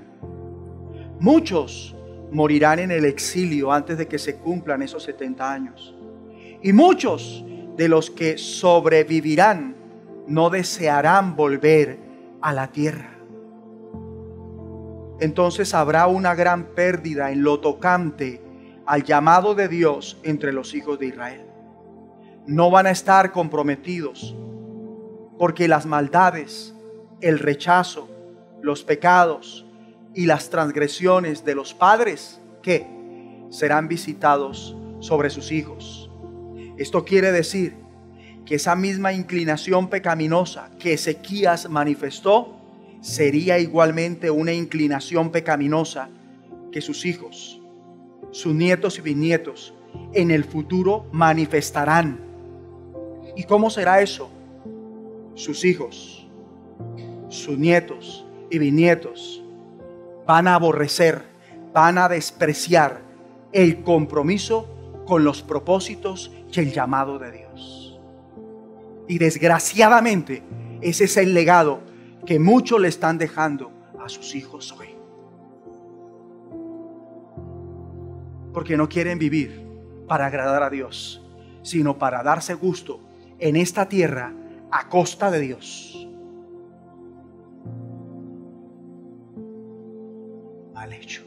Muchos morirán en el exilio antes de que se cumplan esos 70 años. Y muchos de los que sobrevivirán no desearán volver a la tierra. Entonces habrá una gran pérdida en lo tocante al llamado de Dios entre los hijos de Israel. No van a estar comprometidos porque las maldades, el rechazo, los pecados y las transgresiones de los padres, ¿qué? Serán visitados sobre sus hijos. Esto quiere decir que esa misma inclinación pecaminosa que Ezequías manifestó sería igualmente una inclinación pecaminosa que sus hijos, sus nietos y bisnietos en el futuro manifestarán. ¿Y cómo será eso? Sus hijos, sus nietos y bisnietos van a aborrecer, van a despreciar el compromiso con los propósitos y el llamado de Dios. Y desgraciadamente ese es el legado que muchos le están dejando a sus hijos hoy. Porque no quieren vivir para agradar a Dios, sino para darse gusto en esta tierra a costa de Dios. Mal hecho.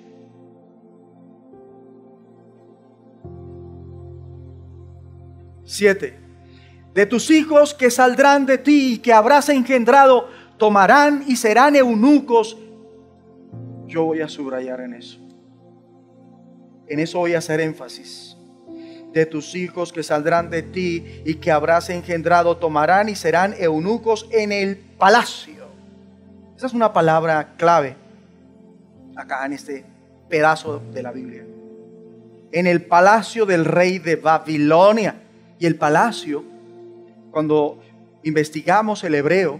Siete. De tus hijos que saldrán de ti y que habrás engendrado, tomarán y serán eunucos. Yo voy a subrayar en eso. En eso voy a hacer énfasis. De tus hijos que saldrán de ti y que habrás engendrado, tomarán y serán eunucos en el palacio. Esa es una palabra clave acá en este pedazo de la Biblia. En el palacio del rey de Babilonia. Y el palacio, cuando investigamos el hebreo,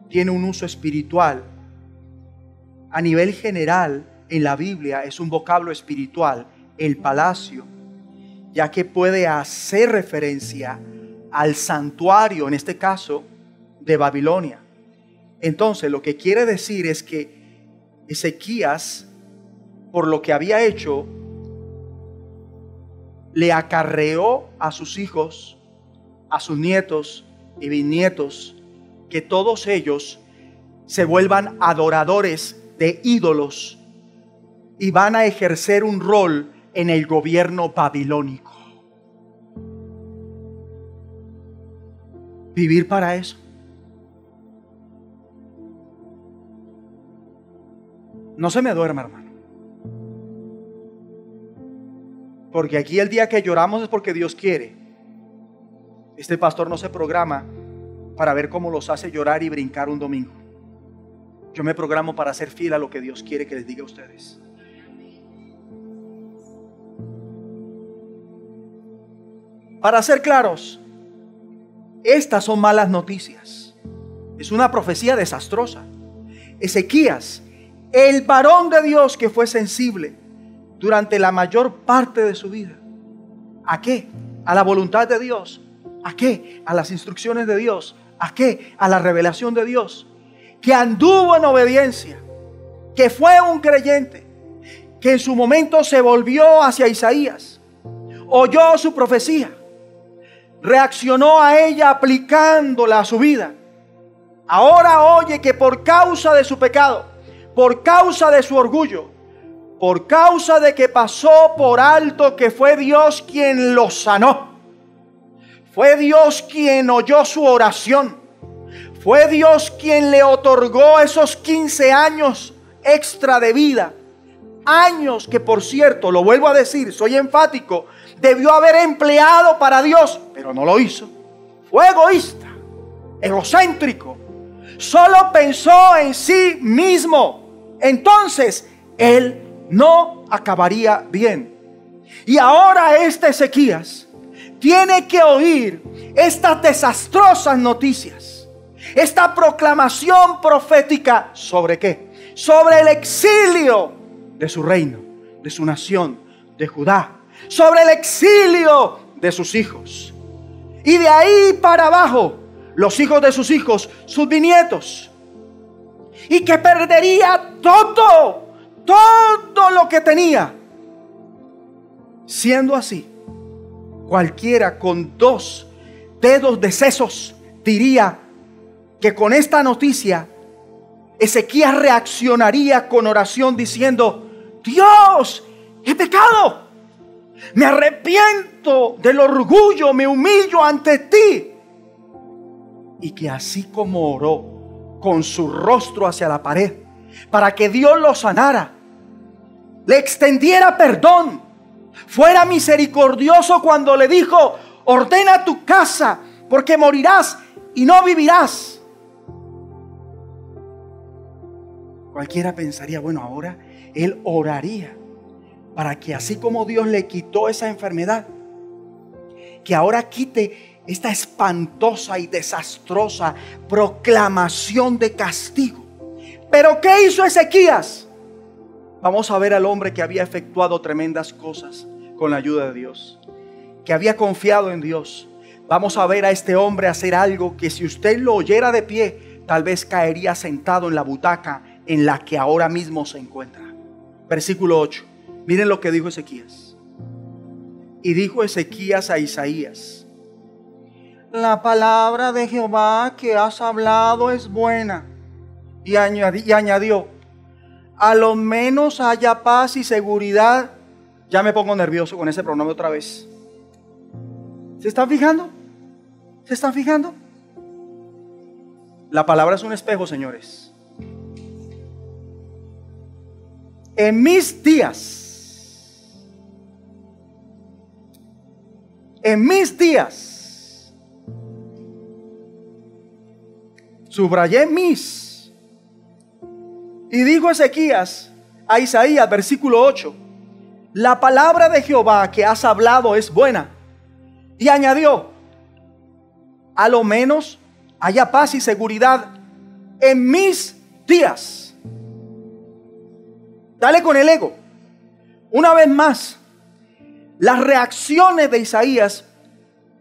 tiene un uso espiritual. A nivel general, en la Biblia es un vocablo espiritual, el palacio, ya que puede hacer referencia al santuario, en este caso, de Babilonia. Entonces, lo que quiere decir es que Ezequías, por lo que había hecho, le acarreó a sus hijos, a sus nietos y bisnietos, que todos ellos se vuelvan adoradores de ídolos y van a ejercer un rol en el gobierno babilónico. Vivir para eso. No se me duerma, hermano. Porque aquí el día que lloramos es porque Dios quiere. Este pastor no se programa para ver cómo los hace llorar y brincar un domingo. Yo me programo para ser fiel a lo que Dios quiere que les diga a ustedes. Para ser claros, estas son malas noticias. Es una profecía desastrosa. Ezequías, el varón de Dios que fue sensible durante la mayor parte de su vida. ¿A qué? A la voluntad de Dios. ¿A qué? A las instrucciones de Dios. ¿A qué? A la revelación de Dios. Que anduvo en obediencia, que fue un creyente, que en su momento se volvió hacia Isaías, oyó su profecía, reaccionó a ella aplicándola a su vida. Ahora oye que por causa de su pecado, por causa de su orgullo, por causa de que pasó por alto que fue Dios quien lo sanó, fue Dios quien oyó su oración, fue Dios quien le otorgó esos 15 años extra de vida. Años que, por cierto, lo vuelvo a decir, soy enfático, debió haber empleado para Dios, pero no lo hizo. Fue egoísta, egocéntrico. Solo pensó en sí mismo. Entonces él no acabaría bien. Y ahora este Ezequías tiene que oír estas desastrosas noticias, esta proclamación profética. ¿Sobre qué? Sobre el exilio de su reino, de su nación, de Judá. Sobre el exilio de sus hijos. Y de ahí para abajo, los hijos de sus hijos, sus bisnietos. Y que perdería todo lo que tenía. Siendo así, cualquiera con 2 dedos de sesos diría que con esta noticia Ezequías reaccionaría con oración diciendo: Dios, he pecado, me arrepiento del orgullo, me humillo ante ti. Y que así como oró con su rostro hacia la pared para que Dios lo sanara, le extendiera perdón, fuera misericordioso cuando le dijo: ordena tu casa porque morirás y no vivirás. Cualquiera pensaría, bueno, ahora él oraría para que así como Dios le quitó esa enfermedad, que ahora quite esta espantosa y desastrosa proclamación de castigo. Pero ¿qué hizo Ezequías? Vamos a ver al hombre que había efectuado tremendas cosas con la ayuda de Dios, que había confiado en Dios. Vamos a ver a este hombre hacer algo que si usted lo oyera de pie, tal vez caería sentado en la butaca en la que ahora mismo se encuentra. Versículo 8. Miren lo que dijo Ezequías. Y dijo Ezequías a Isaías: la palabra de Jehová que has hablado es buena. Y añadió: a lo menos haya paz y seguridad. Ya me pongo nervioso con ese pronombre otra vez. ¿Se están fijando? ¿Se están fijando? La palabra es un espejo, señores. En mis días, subrayé mis. Y dijo Ezequías a Isaías, versículo 8: la palabra de Jehová que has hablado es buena. Y añadió: a lo menos haya paz y seguridad en mis días. Dale con el ego. Una vez más, las reacciones de Isaías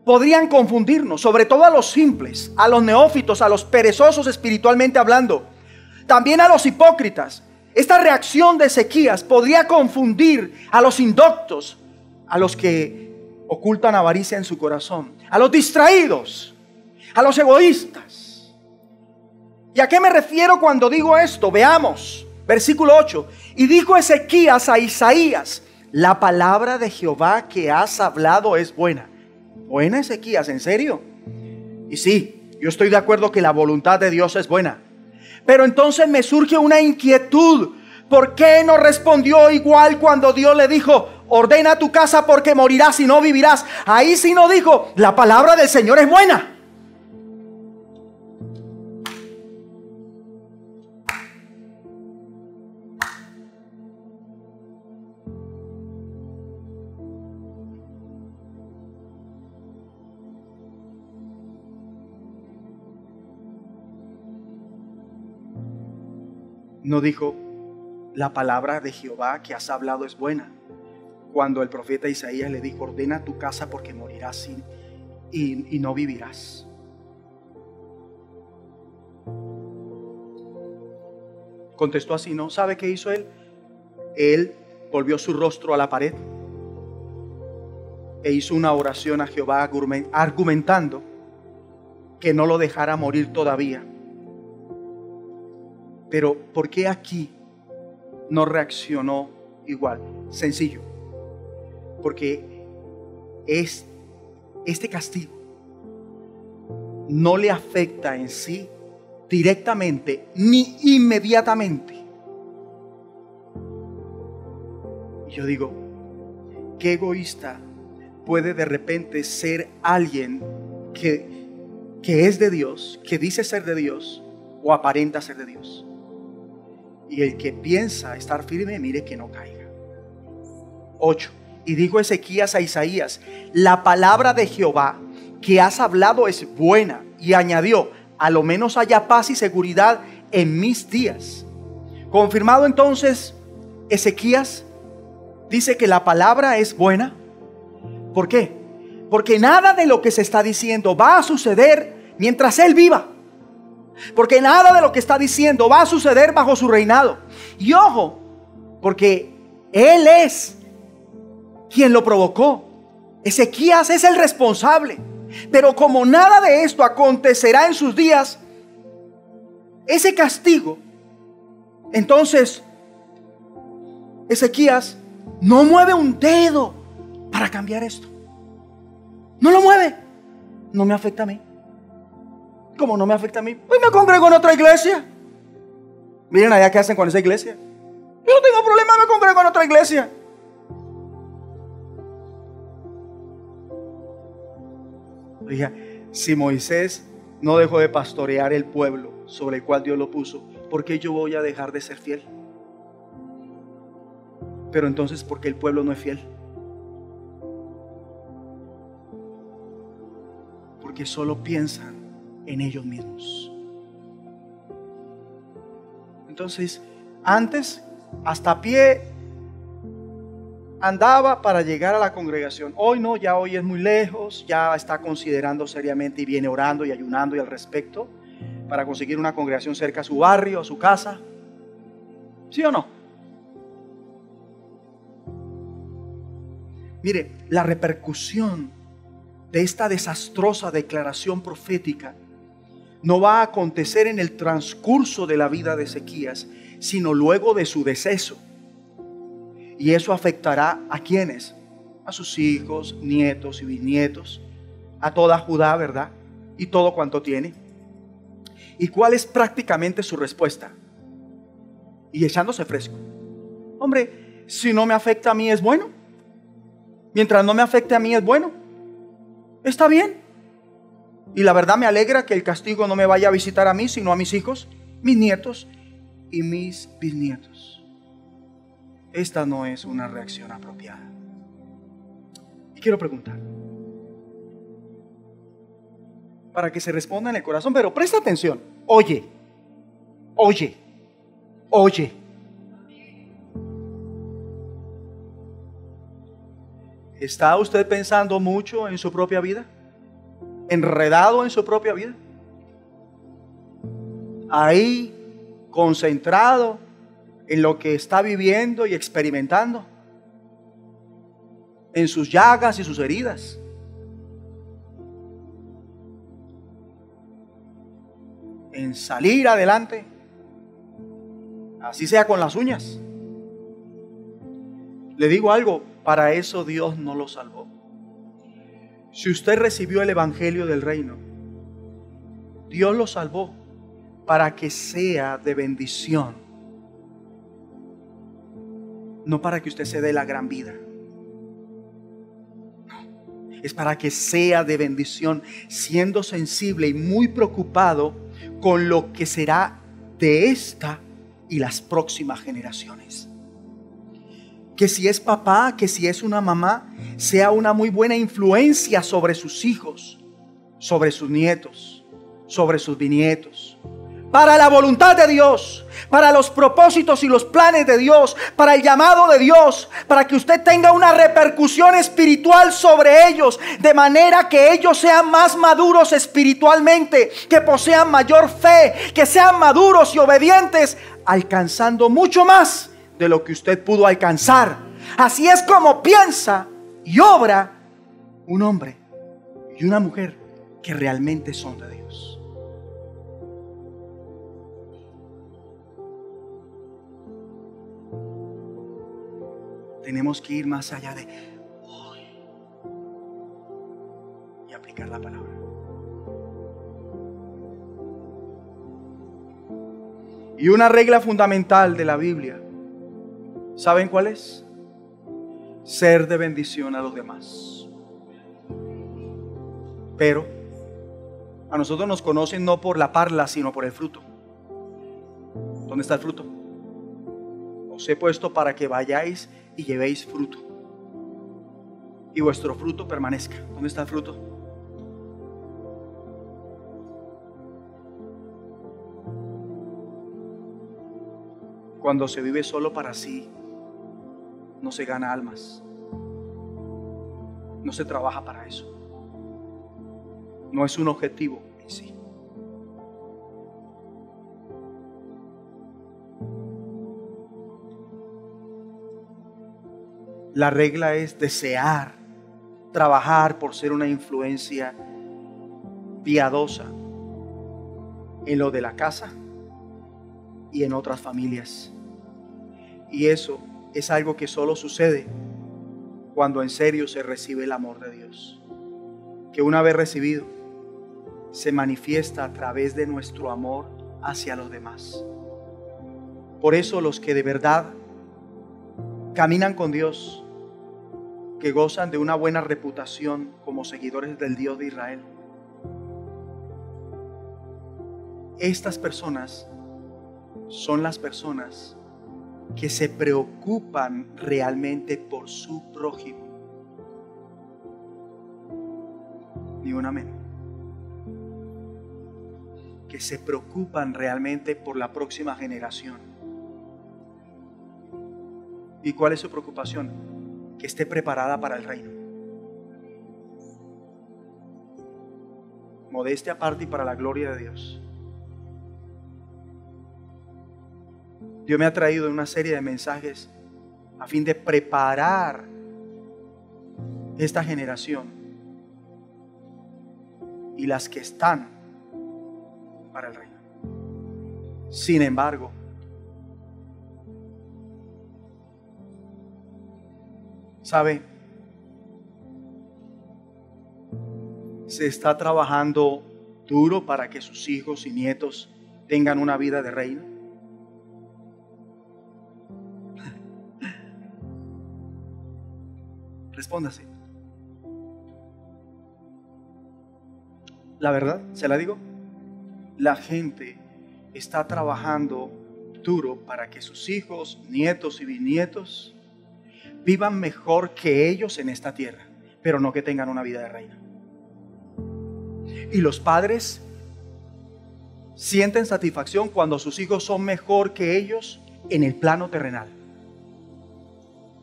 podrían confundirnos, sobre todo a los simples, a los neófitos, a los perezosos espiritualmente hablando, también a los hipócritas. Esta reacción de Ezequías podría confundir a los indoctos, a los que ocultan avaricia en su corazón, a los distraídos, a los egoístas. ¿Y a qué me refiero cuando digo esto? Veamos, versículo 8. Y dijo Ezequías a Isaías: la palabra de Jehová que has hablado es buena. ¿Buena, Ezequías? ¿En serio? Y sí, yo estoy de acuerdo que la voluntad de Dios es buena. Pero entonces me surge una inquietud. ¿Por qué no respondió igual cuando Dios le dijo: ordena tu casa porque morirás y no vivirás? Ahí sí no dijo: la palabra del Señor es buena. No dijo: la palabra de Jehová que has hablado es buena, cuando el profeta Isaías le dijo: ordena tu casa porque morirás y no vivirás. Contestó así, ¿no? ¿Sabe qué hizo él? Él volvió su rostro a la pared e hizo una oración a Jehová argumentando que no lo dejara morir todavía. Pero ¿por qué aquí no reaccionó igual? Sencillo. Porque este castigo no le afecta en sí directamente ni inmediatamente. Y yo digo, qué egoísta puede de repente ser alguien que es de Dios, que dice ser de Dios, o aparenta ser de Dios. Y el que piensa estar firme, mire que no caiga. 8. Y dijo Ezequías a Isaías: la palabra de Jehová que has hablado es buena. Y añadió: a lo menos haya paz y seguridad en mis días. Confirmado entonces, Ezequías dice que la palabra es buena. ¿Por qué? Porque nada de lo que se está diciendo va a suceder mientras él viva. Porque nada de lo que está diciendo va a suceder bajo su reinado. Y ojo, porque él es quien lo provocó. Ezequías es el responsable. Pero como nada de esto acontecerá en sus días, ese castigo, entonces Ezequías no mueve un dedo para cambiar esto. No lo mueve. No me afecta a mí. ¿Cómo no me afecta a mí? Pues me congrego en otra iglesia. Miren allá qué hacen con esa iglesia. Yo no tengo problema, me congrego en otra iglesia. Oiga, si Moisés no dejó de pastorear el pueblo sobre el cual Dios lo puso, ¿por qué yo voy a dejar de ser fiel? Pero entonces, ¿por qué el pueblo no es fiel? Porque solo piensan en ellos mismos. Entonces, antes hasta a pie andaba para llegar a la congregación. Hoy no, ya hoy es muy lejos, ya está considerando seriamente y viene orando y ayunando y al respecto para conseguir una congregación cerca a su barrio, a su casa. ¿Sí o no? Mire, la repercusión de esta desastrosa declaración profética no va a acontecer en el transcurso de la vida de Ezequías, sino luego de su deceso. Y eso afectará ¿a quiénes? A sus hijos, nietos y bisnietos, a toda Judá, ¿verdad? Y todo cuanto tiene. ¿Y cuál es prácticamente su respuesta? Y echándose fresco. Hombre, si no me afecta a mí es bueno. Mientras no me afecte a mí es bueno. Está bien. Y la verdad me alegra que el castigo no me vaya a visitar a mí, sino a mis hijos, mis nietos y mis bisnietos. Esta no es una reacción apropiada. Y quiero preguntar, para que se responda en el corazón, pero presta atención. Oye. ¿Está usted pensando mucho en su propia vida? ¿Enredado en su propia vida? Ahí, concentrado en lo que está viviendo y experimentando, en sus llagas y sus heridas. En salir adelante, así sea con las uñas. Le digo algo, para eso Dios no lo salvó. Si usted recibió el evangelio del reino, Dios lo salvó para que sea de bendición, no para que usted se dé la gran vida. No, es para que sea de bendición, siendo sensible y muy preocupado con lo que será de esta y las próximas generaciones. Que si es papá, que si es una mamá, sea una muy buena influencia sobre sus hijos, sobre sus nietos, sobre sus bisnietos. Para la voluntad de Dios, para los propósitos y los planes de Dios, para el llamado de Dios, para que usted tenga una repercusión espiritual sobre ellos, de manera que ellos sean más maduros espiritualmente, que posean mayor fe, que sean maduros y obedientes, alcanzando mucho más de lo que usted pudo alcanzar. Así es como piensa y obra un hombre y una mujer que realmente son de Dios. Tenemos que ir más allá de hoy y aplicar la palabra. Y una regla fundamental de la Biblia, ¿saben cuál es? Ser de bendición a los demás. Pero a nosotros nos conocen no por la parla, sino por el fruto. ¿Dónde está el fruto? Os he puesto para que vayáis y llevéis fruto, y vuestro fruto permanezca. ¿Dónde está el fruto? Cuando se vive solo para sí, no se gana almas. No se trabaja para eso. No es un objetivo en sí. La regla es desear, trabajar por ser una influencia piadosa en lo de la casa y en otras familias. Y eso es algo que solo sucede cuando en serio se recibe el amor de Dios, que una vez recibido se manifiesta a través de nuestro amor hacia los demás. Por eso los que de verdad caminan con Dios, que gozan de una buena reputación como seguidores del Dios de Israel, estas personas son las personas que se preocupan realmente por su prójimo. Ni un amén. Que se preocupan realmente por la próxima generación. ¿Y cuál es su preocupación? Que esté preparada para el reino. Modestia aparte y para la gloria de Dios. Dios me ha traído una serie de mensajes a fin de preparar esta generación y las que están para el reino. Sin embargo, ¿sabe? Se está trabajando duro para que sus hijos y nietos tengan una vida de reino. Respóndase. La verdad, se la digo. La gente está trabajando duro para que sus hijos, nietos y bisnietos vivan mejor que ellos en esta tierra, pero no que tengan una vida de reino. Y los padres sienten satisfacción cuando sus hijos son mejor que ellos en el plano terrenal.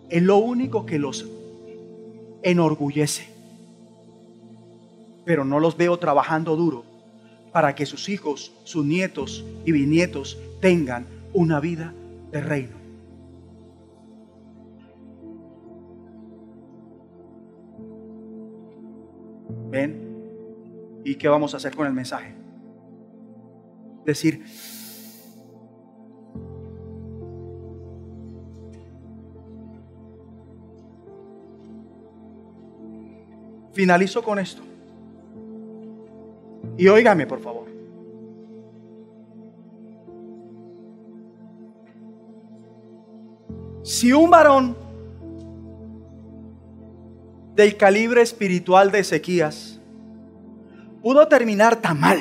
Es lo único que los enorgullece. Pero no los veo trabajando duro para que sus hijos, sus nietos y bisnietos tengan una vida de reino. ¿Ven? ¿Y qué vamos a hacer con el mensaje? Decir, finalizo con esto. Y óigame, por favor. Si un varón del calibre espiritual de Ezequías pudo terminar tan mal,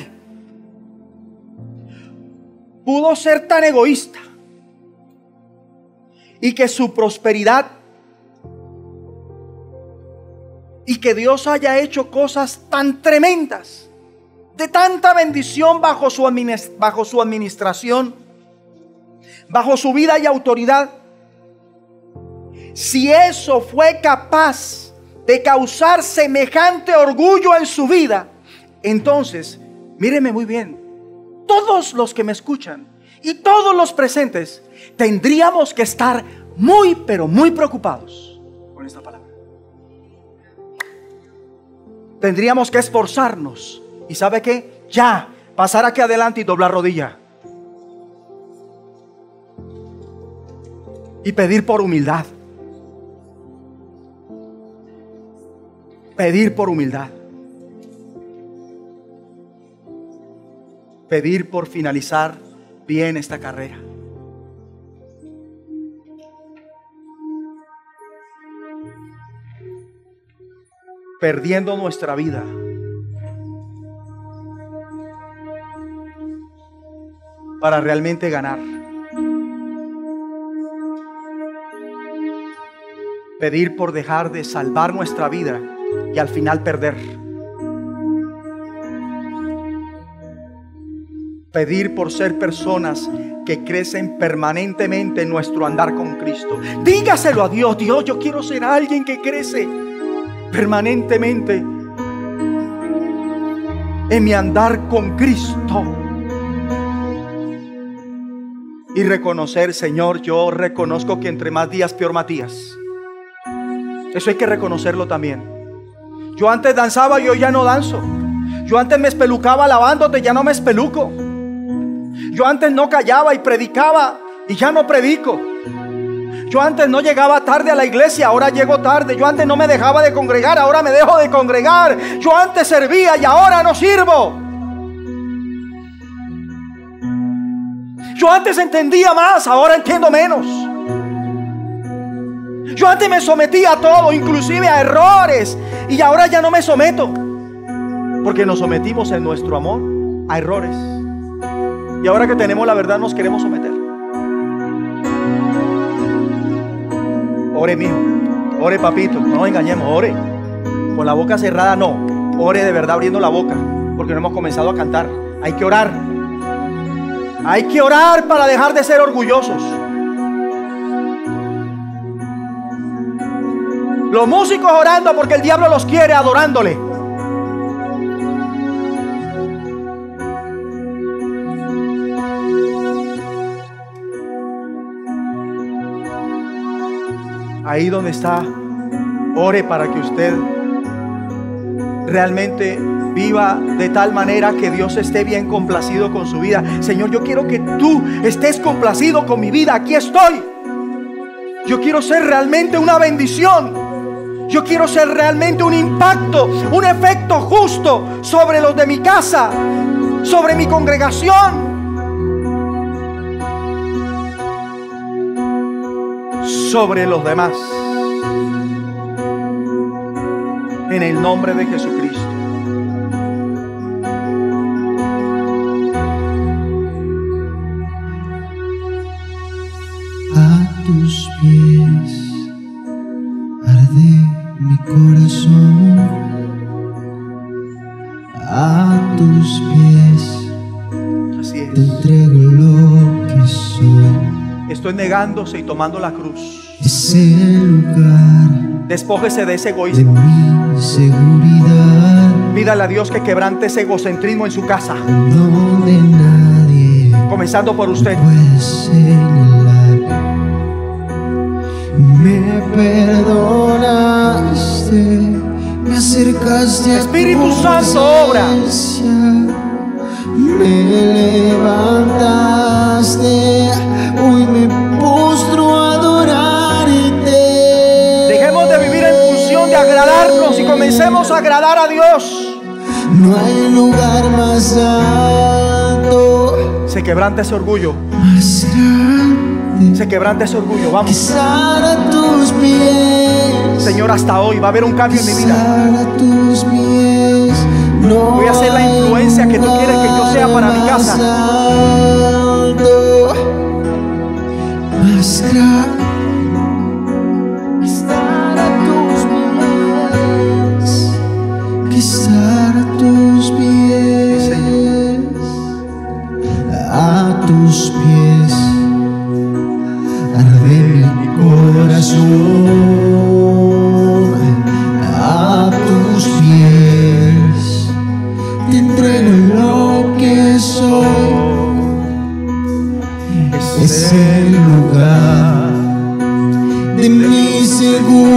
pudo ser tan egoísta, y que su prosperidad y que Dios haya hecho cosas tan tremendas, de tanta bendición bajo su administración, bajo su vida y autoridad, si eso fue capaz de causar semejante orgullo en su vida, entonces, míreme muy bien, todos los que me escuchan y todos los presentes tendríamos que estar muy, pero muy preocupados con esta palabra. Tendríamos que esforzarnos. ¿Y sabe qué? Ya, pasar aquí adelante y doblar rodilla. Y pedir por humildad. Pedir por humildad. Pedir por finalizar bien esta carrera. Perdiendo nuestra vida para realmente ganar Pedir por dejar de salvar nuestra vida y al final perder. Pedir por ser personas que crecen permanentemente en nuestro andar con Cristo. Dígaselo a Dios: Dios, yo quiero ser alguien que crece permanentemente en mi andar con Cristo. Y reconocer: Señor, yo reconozco que entre más días peor Matías. Eso hay que reconocerlo también. Yo antes danzaba y hoy ya no danzo. Yo antes me espelucaba alabándote, ya no me espeluco. Yo antes no callaba y predicaba y ya no predico. Yo antes no llegaba tarde a la iglesia, ahora llego tarde. Yo antes no me dejaba de congregar, ahora me dejo de congregar. Yo antes servía y ahora no sirvo. Yo antes entendía más, ahora entiendo menos. Yo antes me sometía a todo, inclusive a errores, y ahora ya no me someto, porque nos sometimos en nuestro amor a errores. Y ahora que tenemos la verdad nos queremos someter. Ore, mijo, ore, papito, no nos engañemos, ore. Con la boca cerrada no, ore de verdad abriendo la boca, porque no hemos comenzado a cantar. Hay que orar. Hay que orar para dejar de ser orgullosos. Los músicos orando porque el diablo los quiere adorándole. Ahí donde está, ore para que usted realmente viva de tal manera que Dios esté bien complacido con su vida. Señor, yo quiero que tú estés complacido con mi vida. Aquí estoy. Yo quiero ser realmente una bendición. Yo quiero ser realmente un impacto, un efecto justo sobre los de mi casa, sobre mi congregación, sobre los demás. En el nombre de Jesucristo. A tus pies arde mi corazón, a tus pies Así te es. entrego lo que soy. Estoy negándose y tomando la cruz. Es el lugar Despójese de ese de egoísmo. mi seguridad, Pídale a Dios que quebrante ese egocentrismo en su casa, donde nadie comenzando por usted. puede señalar. Me perdonaste, me acercaste a Espíritu tu Santo, obra. presencia, me levantaste, hoy me postro a adorarte. Dejemos de vivir en función de agradarnos y comencemos a agradar a Dios. No hay lugar más alto, Se quebranta ese orgullo. más grande Se quebranta ese orgullo. que Vamos. estar a tus pies. Señor, hasta hoy va a haber un cambio en mi vida. Estar a tus pies. No Voy a ser la influencia que tú quieres que yo sea para mi casa. más alto, más grande, estar a tus pies, que estar a tus pies, a tus pies arde mi corazón, a tus pies te entrego lo que soy. Es el lugar de mi seguridad.